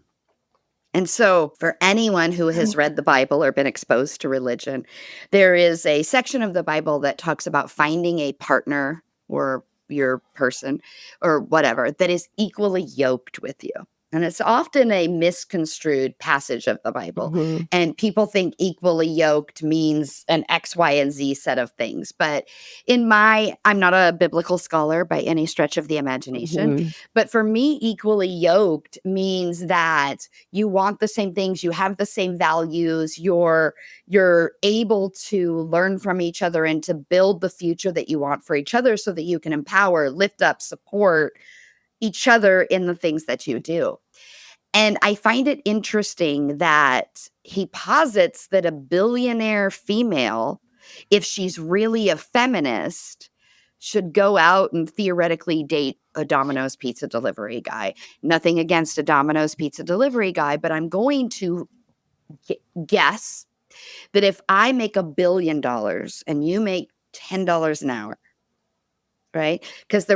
And so, for anyone who has read the Bible or been exposed to religion, there is a section of the Bible that talks about finding a partner or your person or whatever that is equally yoked with you. And it's often a misconstrued passage of the Bible. And people think equally yoked means an X, Y, and Z set of things. But I'm not a biblical scholar by any stretch of the imagination. But for me, equally yoked means that you want the same things, you have the same values, you're able to learn from each other and to build the future that you want for each other so that you can empower, lift up, support each other in the things that you do. And I find it interesting that he posits that a billionaire female, if she's really a feminist, should go out and theoretically date a Domino's pizza delivery guy. Nothing against a Domino's pizza delivery guy, but I'm going to guess that if I make $1 billion and you make $10 an hour, right? Because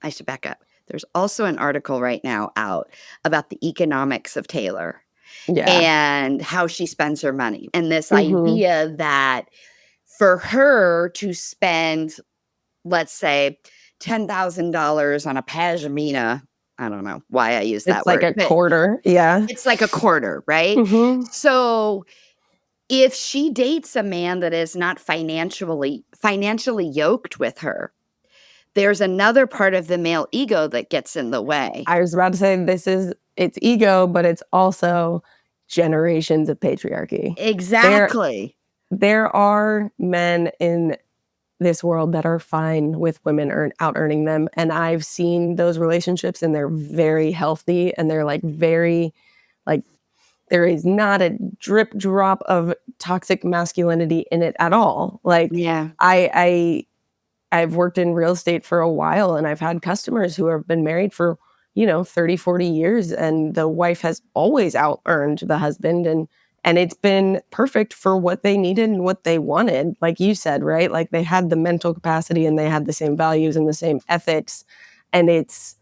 I should back up. There's also an article right now out about the economics of Taylor and how she spends her money. And this idea that for her to spend, let's say, $10,000 on a pashmina, I don't know why I use that It's word. like a quarter. Yeah. It's like a quarter, right? So if she dates a man that is not financially yoked with her, there's another part of the male ego that gets in the way. I was about to say it's ego, but it's also generations of patriarchy. Exactly. There are men in this world that are fine with women out earning them. And I've seen those relationships and they're very healthy and they're very there is not a drip drop of toxic masculinity in it at all. I've worked in real estate for a while and I've had customers who have been married for, 30, 40 years and the wife has always out earned the husband and it's been perfect for what they needed and what they wanted. Like you said, right? Like they had the mental capacity and they had the same values and the same ethics. And it's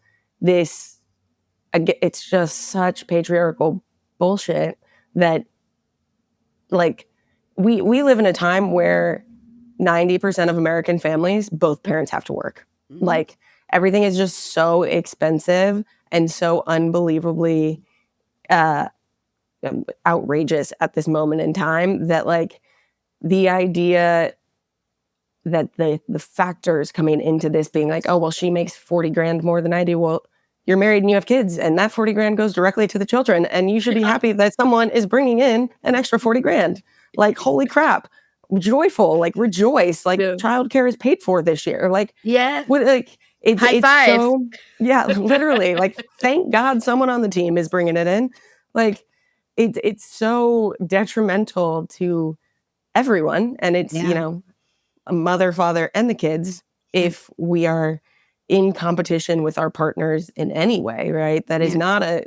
just such patriarchal bullshit that we live in a time where 90% of American families, both parents have to work. Everything is just so expensive and so unbelievably outrageous at this moment in time that the idea that the factors coming into this being like, oh, well, she makes 40 grand more than I do. Well, you're married and you have kids, and that 40 grand goes directly to the children. And you should be happy that someone is bringing in an extra 40 grand. Like, holy crap, joyful, like rejoice, like childcare is paid for this year. Like, what, like High five. So, yeah, literally, like, thank God someone on the team is bringing it in. Like, it's so detrimental to everyone. And it's, you know, a mother, father, and the kids, if we are in competition with our partners in any way, right? That is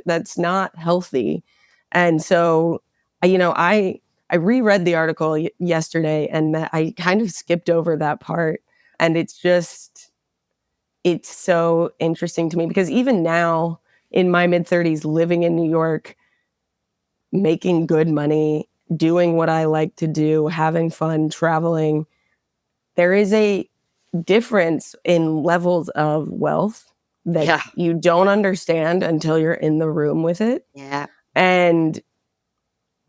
that's not healthy. And so, you know, I reread the article yesterday, and I kind of skipped over that part. And it's so interesting to me, because even now in my mid-30s, living in New York, making good money, doing what I like to do, having fun, traveling, there is a difference in levels of wealth that you don't understand until you're in the room with it. Yeah. And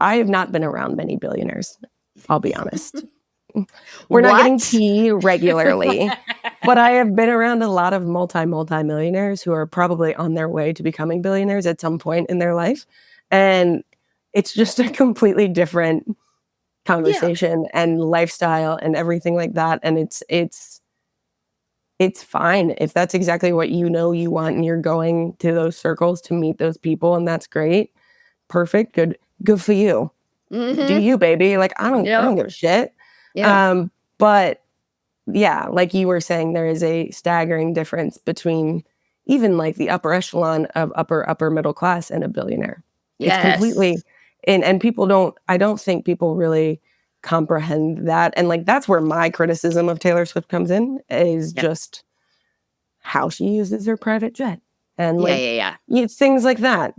I have not been around many billionaires, I'll be honest. We're not getting tea regularly, but I have been around a lot of multi-millionaires who are probably on their way to becoming billionaires at some point in their life. And it's just a completely different conversation and lifestyle and everything like that. And it's fine if that's exactly what you know you want, and you're going to those circles to meet those people, and that's great. Perfect. Good for you. Do you, baby? Like, I don't give a shit. But yeah, like you were saying, there is a staggering difference between even like the upper echelon of upper middle class and a billionaire. It's completely, and people I don't think people really comprehend that. And like, that's where my criticism of Taylor Swift comes in, is just how she uses her private jet. And like, things like that.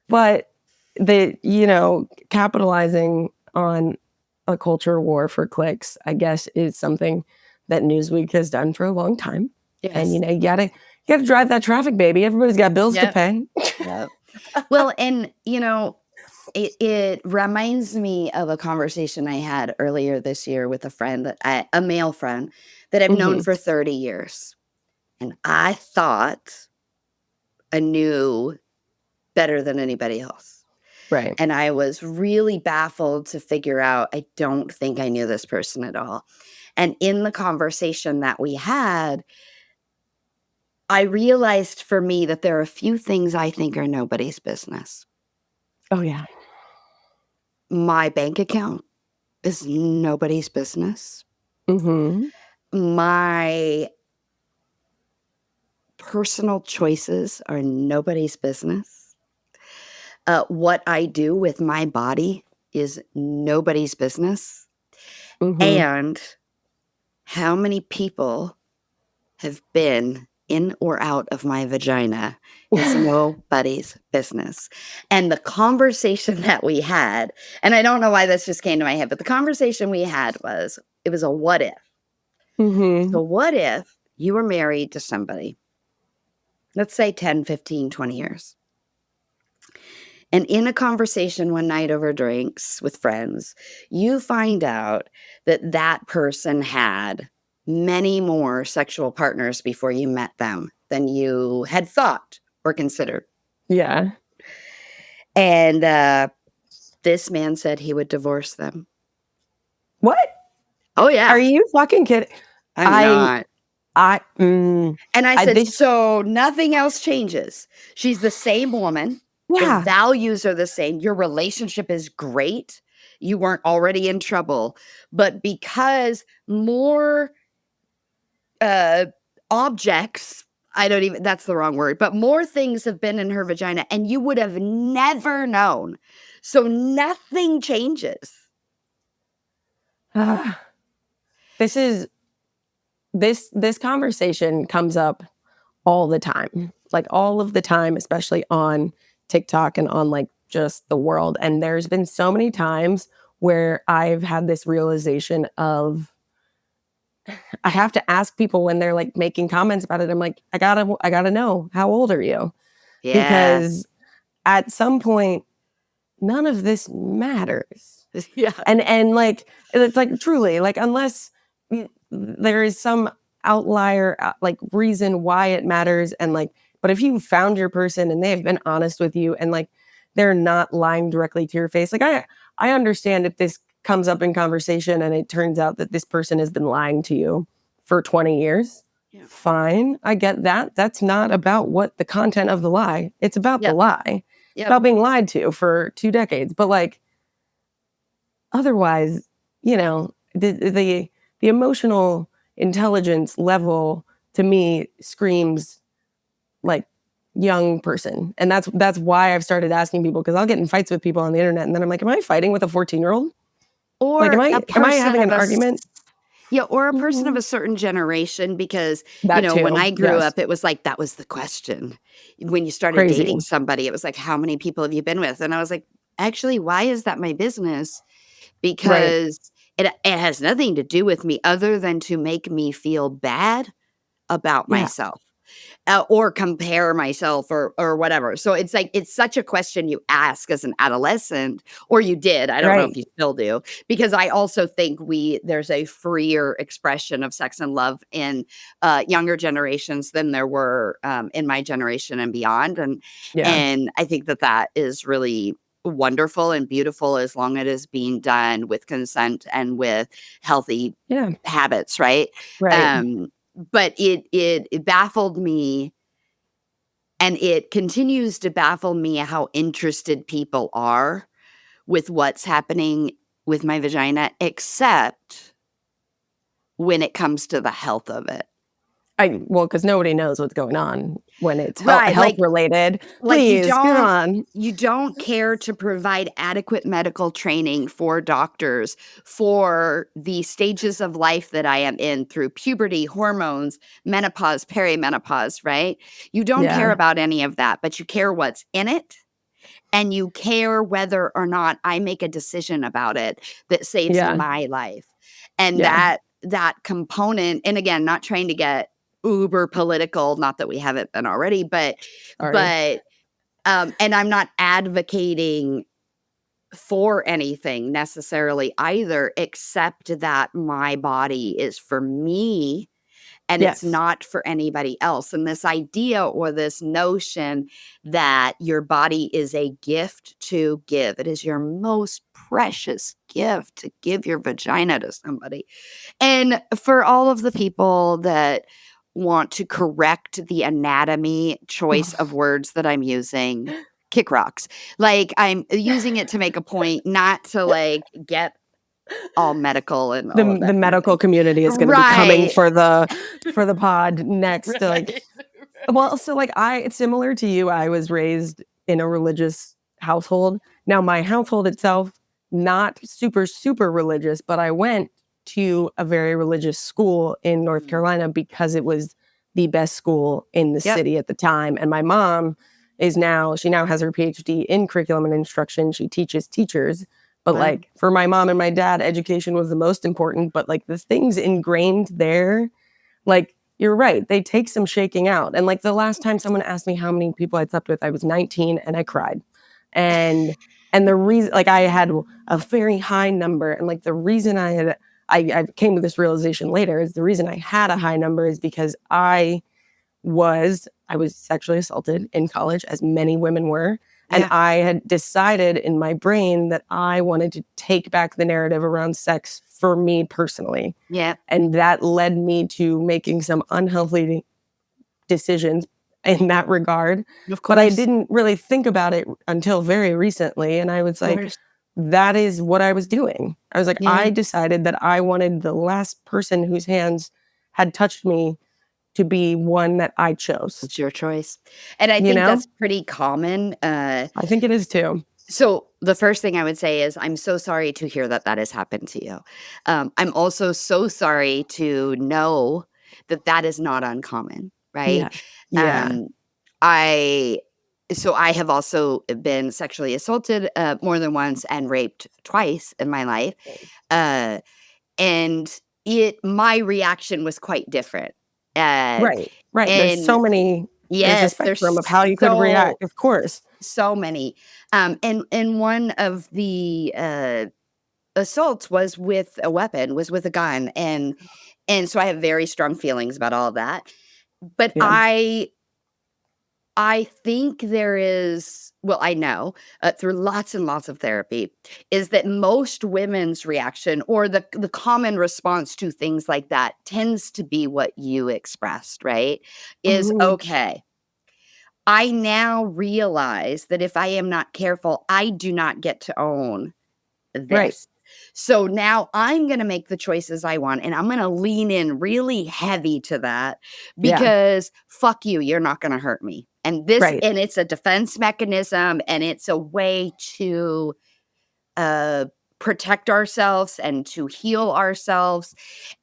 But the, you know, capitalizing on a culture war for clicks, I guess, is something that Newsweek has done for a long time. And, you know, you gotta drive that traffic, baby. Everybody's got bills to pay. Well, and, you know, it reminds me of a conversation I had earlier this year with a friend, a male friend that I've known for 30 years. And I thought I knew better than anybody else. Right. And I was really baffled to figure out, I don't think I knew this person at all. And in the conversation that we had, I realized for me that there are a few things I think are nobody's business. Oh, yeah. My bank account is nobody's business. Mm-hmm. My personal choices are nobody's business. What I do with my body is nobody's business. Mm-hmm. And how many people have been in or out of my vagina is nobody's business. And the conversation that we had, and I don't know why this just came to my head, but the conversation we had was, it was a what if. Mm-hmm. So what if you were married to somebody, let's say 10, 15, 20 years. And in a conversation one night over drinks with friends, you find out that that person had many more sexual partners before you met them than you had thought or considered. Yeah. And this man said he would divorce them. What? Oh, yeah. Are you fucking kidding? I'm not. And I said, so nothing else changes. She's the same woman. Yeah. The values are the same. Your relationship is great. You weren't already in trouble. But because more objects, that's the wrong word, but more things have been in her vagina and you would have never known. So nothing changes. This conversation comes up all the time, like all of the time, especially on TikTok and on like just the world. And there's been so many times where I've had this realization of, I have to ask people when they're like making comments about it. I'm like, I gotta know, how old are you? Yeah. Because at some point, none of this matters. Yeah. And like, it's like truly, like, unless there is some outlier like reason why it matters, and like, but if you found your person and they've been honest with you and like they're not lying directly to your face, like I understand if this comes up in conversation and it turns out that this person has been lying to you for 20 years. Yeah. Fine, I get that. That's not about what the content of the lie. It's about the lie. It's Yep. about being lied to for 2 decades. But like otherwise, you know, the emotional intelligence level to me screams like young person. And that's why I've started asking people, because I'll get in fights with people on the internet and then I'm like, am I fighting with a 14-year-old? Or Like, am I person having an of a argument? Yeah, or a person of Mhm. a certain generation, because, That when too, I grew yes. up, it was like that was the question. When you started Crazy. dating somebody, it was like, how many people have you been with? And I was like, actually, why is that my business? Right. Because it has nothing to do with me other than to make me feel bad about Yeah. myself. Or compare myself or whatever. So it's like, it's such a question you ask as an adolescent, or you did. I don't know if Right. you still do, because I also think there's a freer expression of sex and love in younger generations than there were in my generation and beyond. Yeah. And I think that is really wonderful and beautiful, as long as it is being done with consent and with healthy Yeah. habits, right? Right. But it baffled me, and it continues to baffle me, how interested people are with what's happening with my vagina, except when it comes to the health of it. Well, because nobody knows what's going on when it's Right, health related. like Please, come on. you don't care to provide adequate medical training for doctors for the stages of life that I am in, through puberty, hormones, menopause, perimenopause, right? You don't care Yeah. about any of that, but you care what's in it, and you care whether or not I make a decision about it that saves Yeah. my life. And Yeah. that component, and again, not trying to get uber political, not that we haven't been already, but Sorry. and I'm not advocating for anything necessarily either, except that my body is for me and it's Yes. not for anybody else. And this idea, or this notion, that your body is a gift to give, it is your most precious gift to give your vagina to somebody. And for all of the people that want to correct the anatomy choice of words that I'm using, kick rocks. Like, I'm using it to make a point, not to like get all medical and all of The that kind of medical thing. community is going to be coming for the pod next. Like, well, so like it's similar to you. I was raised in a religious household. Now, my household itself, not super, super religious, but I went to a very religious school in North Carolina because it was the best school in the Yep. city at the time. And my mom she now has her PhD in curriculum and instruction. She teaches teachers. But Wow. like for my mom and my dad, education was the most important. But like the things ingrained there, like you're right, they take some shaking out. And like the last time someone asked me how many people I'd slept with, I was 19 and I cried. And the reason, like I had a very high number, and like the reason I came to this realization later, is the reason I had a high number is because I was sexually assaulted in college, as many women were. And Yeah. I had decided in my brain that I wanted to take back the narrative around sex for me personally. Yeah. And that led me to making some unhealthy decisions in that regard. Of But I course. didn't really think about it until very recently. And I was like, that is what I was doing. I was like, Yeah. I decided that I wanted the last person whose hands had touched me to be one that I chose. It's your choice. And I You think know? that's pretty common. I think it is too. So the first thing I would say is, I'm so sorry to hear that has happened to you. I'm also so sorry to know that is not uncommon, right? Yeah. I have also been sexually assaulted more than once, and raped twice in my life. And my reaction was quite different. Right. There's And so many. There's a yes, there's spectrum of how you could react, of course. so many. And one of the assaults was with a weapon, was with a gun. And so I have very strong feelings about all of that. But Yeah. I think there is, well, I know through lots and lots of therapy, is that most women's reaction or the common response to things like that tends to be what you expressed, right? Is Mhm. okay. I now realize that if I am not careful, I do not get to own Right. this. So now I'm going to make the choices I want, and I'm going to lean in really heavy to that Yeah. because fuck you, you're not going to hurt me. And Right. it's a defense mechanism, and it's a way to uh, protect ourselves and to heal ourselves.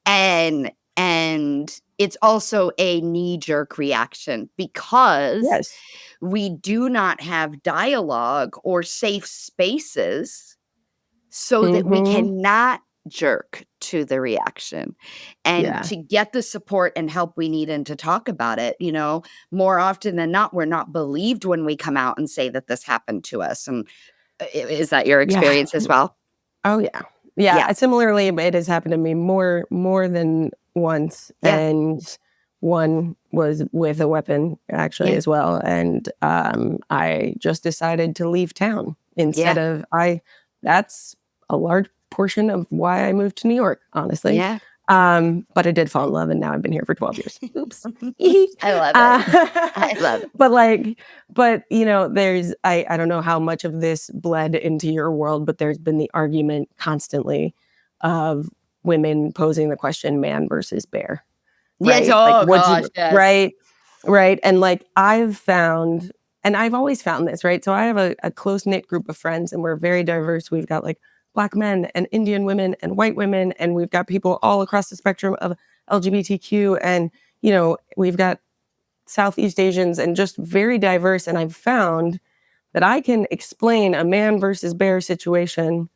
And it's also a knee-jerk reaction because Yes. we do not have dialogue or safe spaces so that we Mhm. cannot jerk to the reaction and Yeah. to get the support and help we need and to talk about it. More often than not, we're not believed when we come out and say that this happened to us. And is that your Yeah. experience as well? Oh, yeah. Yeah, Yeah. similarly, it has happened to me more than once, Yeah. and one was with a weapon, actually, Yeah. as well, and, I just decided to leave town Yeah. instead of that's a large portion of why I moved to New York, honestly, Yeah. but I did fall in love, and now I've been here for 12 years. Oops. I love it. I love it. But, there's I don't know how much of this bled into your world, but there's been the argument constantly of women posing the question, man versus bear, Yes. right? Like, Oh would gosh. you Yes. right, right, and, I've found and I've always found this, right? So I have a close-knit group of friends, and we're very diverse. We've got, Black men and Indian women and white women, and we've got people all across the spectrum of LGBTQ, and, we've got Southeast Asians and just very diverse, and I've found that I can explain a man versus bear situation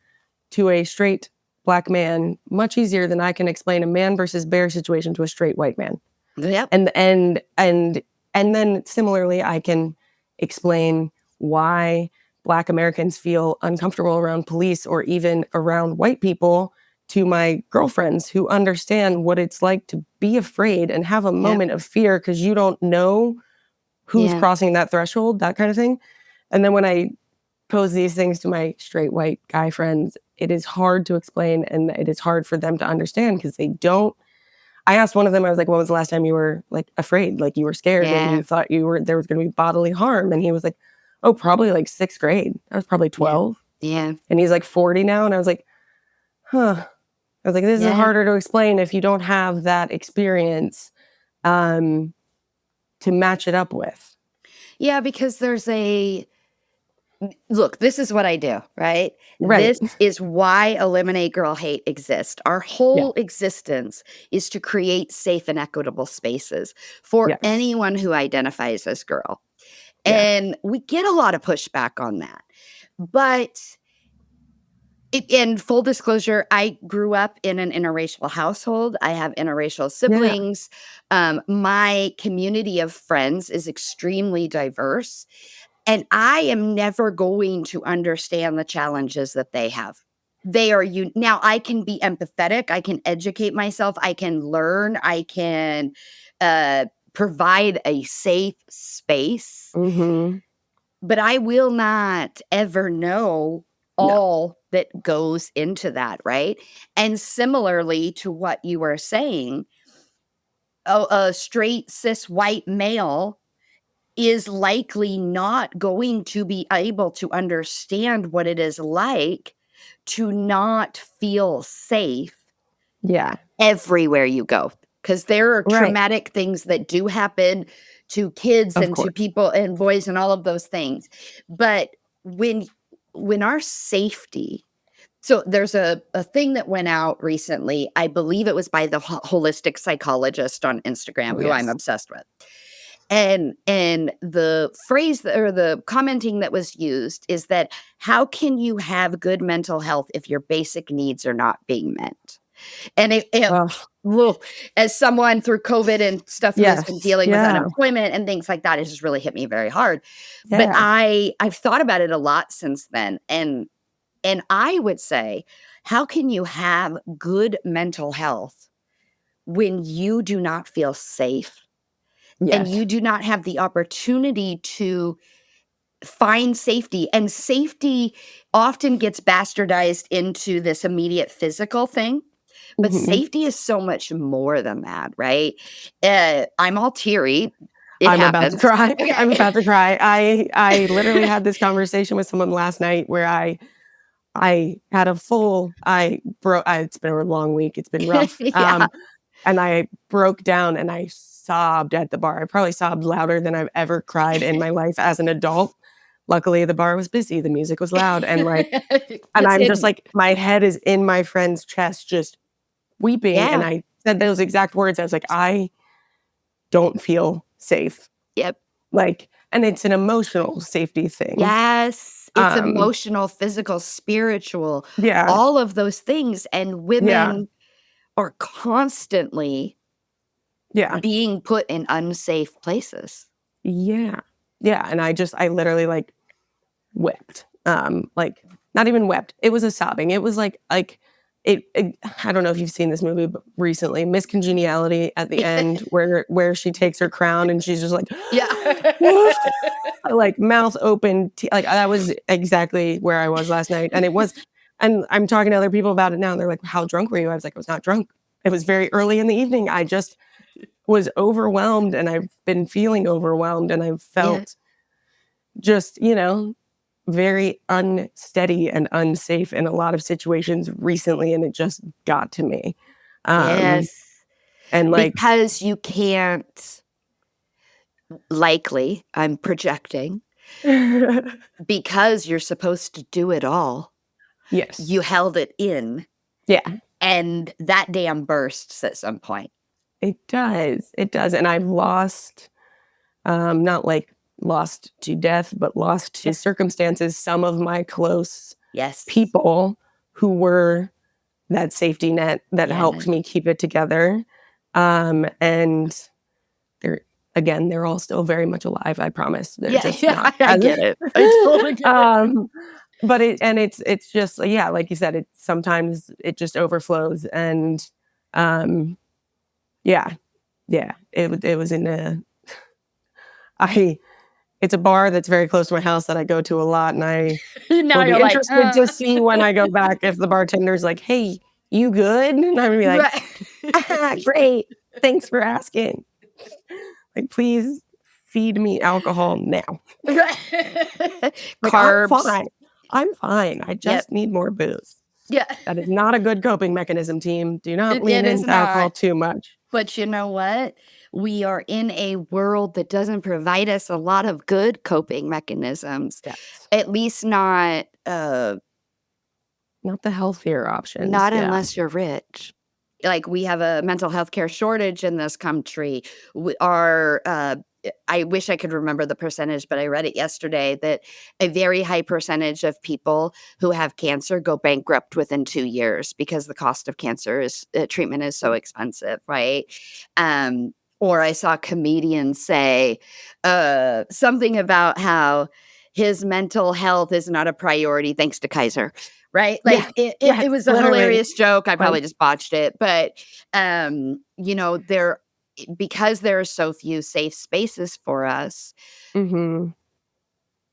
to a straight Black man much easier than I can explain a man versus bear situation to a straight white man. Yep. And then similarly, I can explain why Black Americans feel uncomfortable around police or even around white people to my girlfriends who understand what it's like to be afraid and have a Yep. moment of fear because you don't know who's Yeah. crossing that threshold, that kind of thing. And then when I pose these things to my straight white guy friends, it is hard to explain and it is hard for them to understand because they don't. I asked one of them, I was like, when was the last time you were afraid? Like you were scared and Yeah. you thought there was going to be bodily harm. And he was like, oh, probably sixth grade. I was probably Yeah. 12. Yeah. And he's 40 now. And I was like, huh. I was like, this is Yeah. harder to explain if you don't have that experience to match it up with. Yeah, because there's look, this is what I do, right? Right. This is why Eliminate Girl Hate exists. Our Yeah. whole existence is to create safe and equitable spaces for Yes. anyone who identifies as girl. Yeah. And we get a lot of pushback on that. But in full disclosure, I grew up in an interracial household. I have interracial Yeah. siblings. My community of friends is extremely diverse. And I am never going to understand the challenges that they have. They are now I can be empathetic, I can educate myself, I can learn, I can provide a safe space, Mm-hmm. but I will not ever know No. all that goes into that, right? And similarly to what you were saying, a straight cis white male is likely not going to be able to understand what it is like to not feel safe Yeah. everywhere you go. Because there are Right. traumatic things that do happen to kids Of and to course. people and boys and all of those things. But when our safety, so there's a thing that went out recently. I believe it was by the holistic psychologist on Instagram, Oh, who I'm yes. obsessed with. And the phrase or the commenting that was used is that how can you have good mental health if your basic needs are not being met? And Oh, look, as someone through COVID and stuff who has been yes. dealing with Yeah. unemployment and things like that, it just really hit me very hard. But Yeah. I've thought about it a lot since then. And I would say How can you have good mental health when you do not feel safe and Yes. you do not have the opportunity to find safety? And safety often gets bastardized into this immediate physical thing, but Mhm. safety is so much more than that, right? I'm all teary. It I'm about to happens. cry. I'm Okay. about to cry. I literally had this conversation with someone last night where I had a full I broke it's been a long week. It's been rough. Yeah. And I broke down and I sobbed at the bar. I probably sobbed louder than I've ever cried in my life as an adult. Luckily, the bar was busy, the music was loud, and It's I'm just hidden. like, my head is in my friend's chest, just weeping. And Yeah. I said those exact words. I was like, I don't feel safe. Yep. Like, and it's an emotional safety thing. Yes. It's Um, emotional, physical, spiritual, yeah, all of those things. And yeah, women are constantly yeah, being put in unsafe places. yeah, yeah. And I literally like wept. Like not even wept. It was a sobbing. It was like I don't know if you've seen this movie recently, Miss Congeniality at the end where she takes her crown and she's just like Yeah. like mouth open, like that was exactly where I was last night. And I'm talking to other people about it now. And they're like, "How drunk were you?" I was like, "I was not drunk. It was very early in the evening. I just was overwhelmed and I've been feeling overwhelmed and I've Yeah. felt just, very unsteady and unsafe in a lot of situations recently, and it just got to me. Um, Yes. and like Because you can't, likely, I'm projecting, because you're supposed to do it all, yes. you held it in Yeah, and that dam bursts at some point. it does. It does. And I've lost, not like lost to death, but lost to Yep. circumstances, some of my close Yes. people who were that safety net that Yeah. helped me keep it together. And they're they're all still very much alive, I promise. They're Yeah, just yeah, not I as get it. I totally get it. but it's just yeah, like you said, it sometimes it just overflows and um yeah, yeah. It was in a I it's a bar that's very close to my house that I go to a lot, and I Now will be you're like, interested to see when I go back if the bartender's like, "Hey, you good?" And I'm gonna be like, right. "Ah, great. Thanks for asking. Like, please feed me alcohol now." Right. Like, "I'm Carbs. fine. I'm fine. I Yep. just need more booze." Yeah. That is not a good coping mechanism, team. Do not It lean is into alcohol not. too much. But you know what? We are in a world that doesn't provide us a lot of good coping mechanisms, Yes. at least not Not the healthier options. not Yeah. unless you're rich. Like, we have a mental health care shortage in this country. Our I wish I could remember the percentage, but I read it yesterday that a very high percentage of people who have cancer go bankrupt within 2 years because the cost of cancer is treatment is so expensive, right? Or I saw comedians say something about how his mental health is not a priority thanks to Kaiser. Right? Yeah. Like, it Yes, it was a literally. hilarious joke, I Like probably just botched it, but, there because there are so few safe spaces for us, mhm.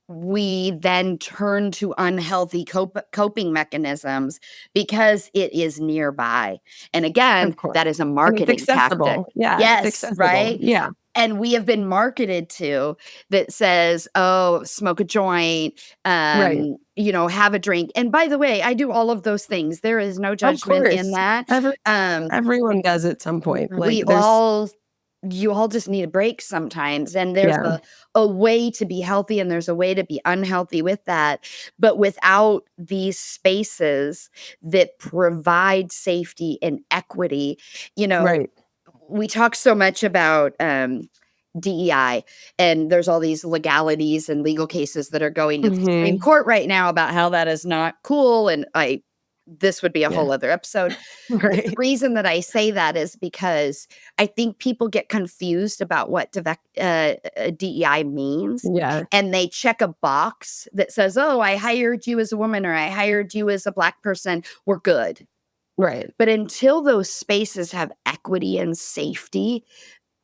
we then turn to unhealthy coping mechanisms because it is nearby, and again, Of course. that is a And it's marketing tactic. accessible. Yeah, it's Yes, accessible. right? Yeah. And we have been marketed to that says, "Oh, smoke a joint, Right. have a drink." And by the way, I do all of those things. There is no Of judgment in course. that. Um, Everyone does at some point. Like we all you all just need a break sometimes, and there's yeah. a way to be healthy and there's a way to be unhealthy with that. But without these spaces that provide safety and equity, you know, Right. we talk so much about DEI, and there's all these legalities and legal cases that are going to the Supreme Mhm. Court right now about how that is not cool. And I this would be a whole other episode. Right. The reason that I say that is because I think people get confused about what DEI means. Yeah. And they check a box that says, oh, I hired you as a woman or I hired you as a Black person. We're good. Right. But until those spaces have equity and safety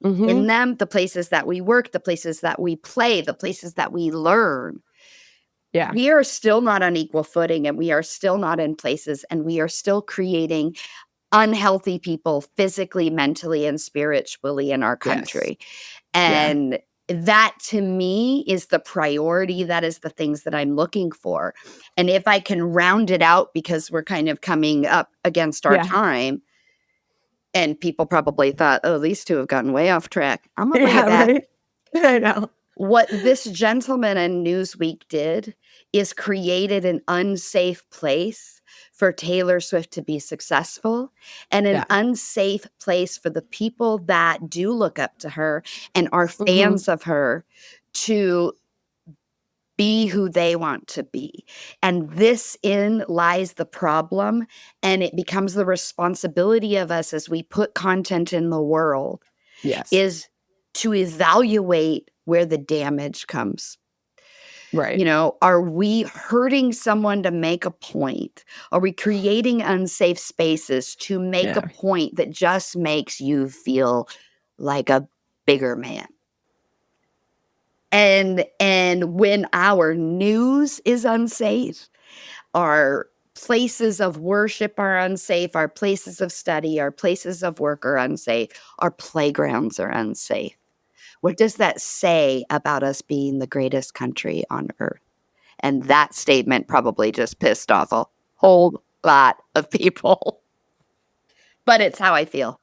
in them, the places that we work, the places that we play, the places that we learn, we are still not on equal footing, and we are still not in places, and we are still creating unhealthy people physically, mentally, and spiritually in our country. And that to me is the priority. That is the things that I'm looking for. And if I can round it out, because we're kind of coming up against our time, and people probably thought, oh, these two have gotten way off track. I'm going to bring it back. Right? I know. What this gentleman in Newsweek did is created an unsafe place for Taylor Swift to be successful, and an unsafe place for the people that do look up to her and are fans of her to be who they want to be. And this in lies the problem, and it becomes the responsibility of us as we put content in the world is to evaluate where the damage comes. Right. You know, are we hurting someone to make a point? Are we creating unsafe spaces to make a point that just makes you feel like a bigger man? And when our news is unsafe, our places of worship are unsafe, our places of study, our places of work are unsafe, our playgrounds are unsafe. What does that say about us being the greatest country on earth? And that statement probably just pissed off a whole lot of people. But it's how I feel.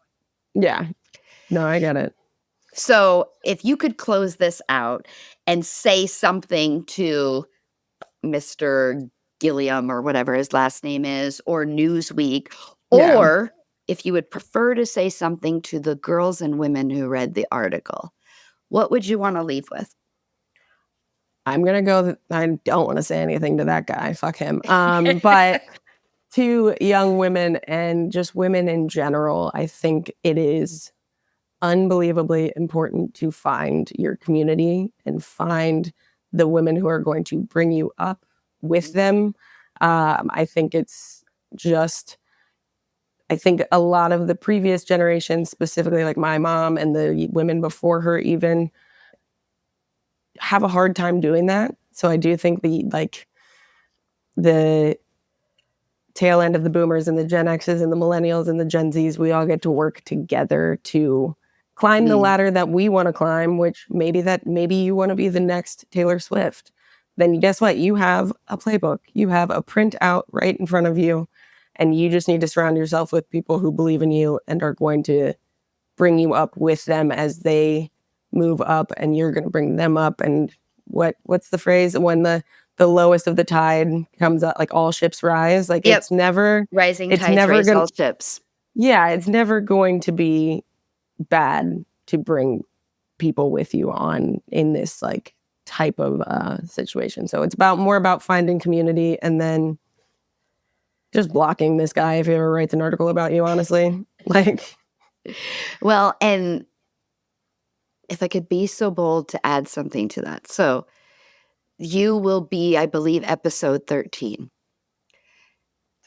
Yeah. No, I get it. So if you could close this out and say something to Mr. Ghlionn or whatever his last name is, or Newsweek, or if you would prefer to say something to the girls and women who read the article, what would you want to leave with? I'm going to go. I don't want to say anything to that guy. Fuck him. But to young women and just women in general, I think it is unbelievably important to find your community and find the women who are going to bring you up with them. I think it's just, I think a lot of the previous generations, specifically like my mom and the women before her even, have a hard time doing that. So I do think the tail end of the boomers and the Gen X's and the millennials and the Gen Z's, we all get to work together to climb the ladder that we want to climb, which maybe you want to be the next Taylor Swift. Then guess what? You have a playbook. You have a printout right in front of you, and you just need to surround yourself with people who believe in you and are going to bring you up with them as they move up, and you're going to bring them up. And what's the phrase? When the lowest of the tide comes up, like all ships rise. Like it's never rising it's tides never raise gonna, all ships. Yeah, it's never going to be bad to bring people with you on in this like type of situation. So it's more about finding community and then just blocking this guy if he ever writes an article about you, honestly. Like, well, and if I could be so bold to add something to that. So you will be, I believe, episode 13.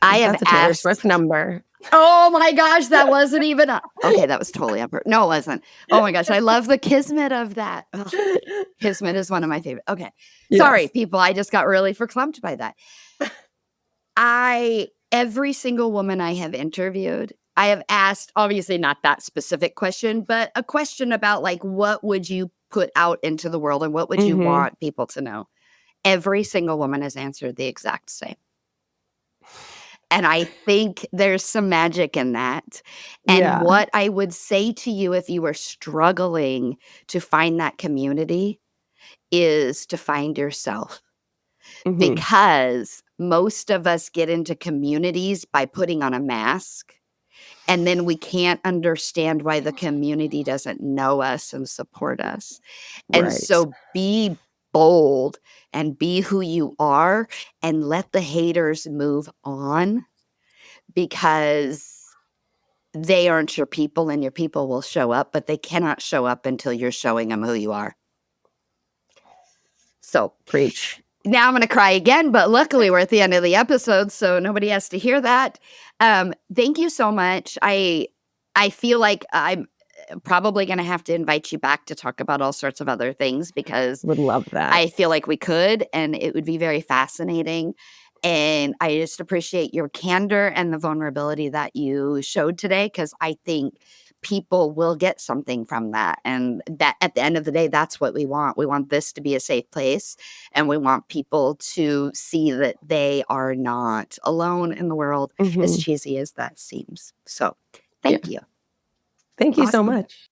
I have that's a Taylor asked Swift number. Oh my gosh, that wasn't even okay, that was totally on purpose. No, it wasn't. Oh my gosh, I love the kismet of that. Ugh. Kismet is one of my favorite. Okay. Yes. Sorry, people. I just got really verklempt by that. Every single woman I have interviewed, I have asked, obviously not that specific question, but a question about like, what would you put out into the world and what would you want people to know? Every single woman has answered the exact same. And I think there's some magic in that. And what I would say to you if you were struggling to find that community is to find yourself. Because most of us get into communities by putting on a mask. And then we can't understand why the community doesn't know us and support us. And so be bold and be who you are and let the haters move on. because they aren't your people and your people will show up, but they cannot show up until you're showing them who you are. So Preach. now I'm going to cry again, but luckily we're at the end of the episode, so nobody has to hear that. Thank you so much. I feel like I'm probably going to have to invite you back to talk about all sorts of other things because Would love that. I feel like we could, and it would be very fascinating. And I just appreciate your candor and the vulnerability that you showed today, because I think people will get something from that. And that at the end of the day, that's what we want. We want this to be a safe place, and we want people to see that they are not alone in the world, as cheesy as that seems. So thank you. Thank you so Awesome. much.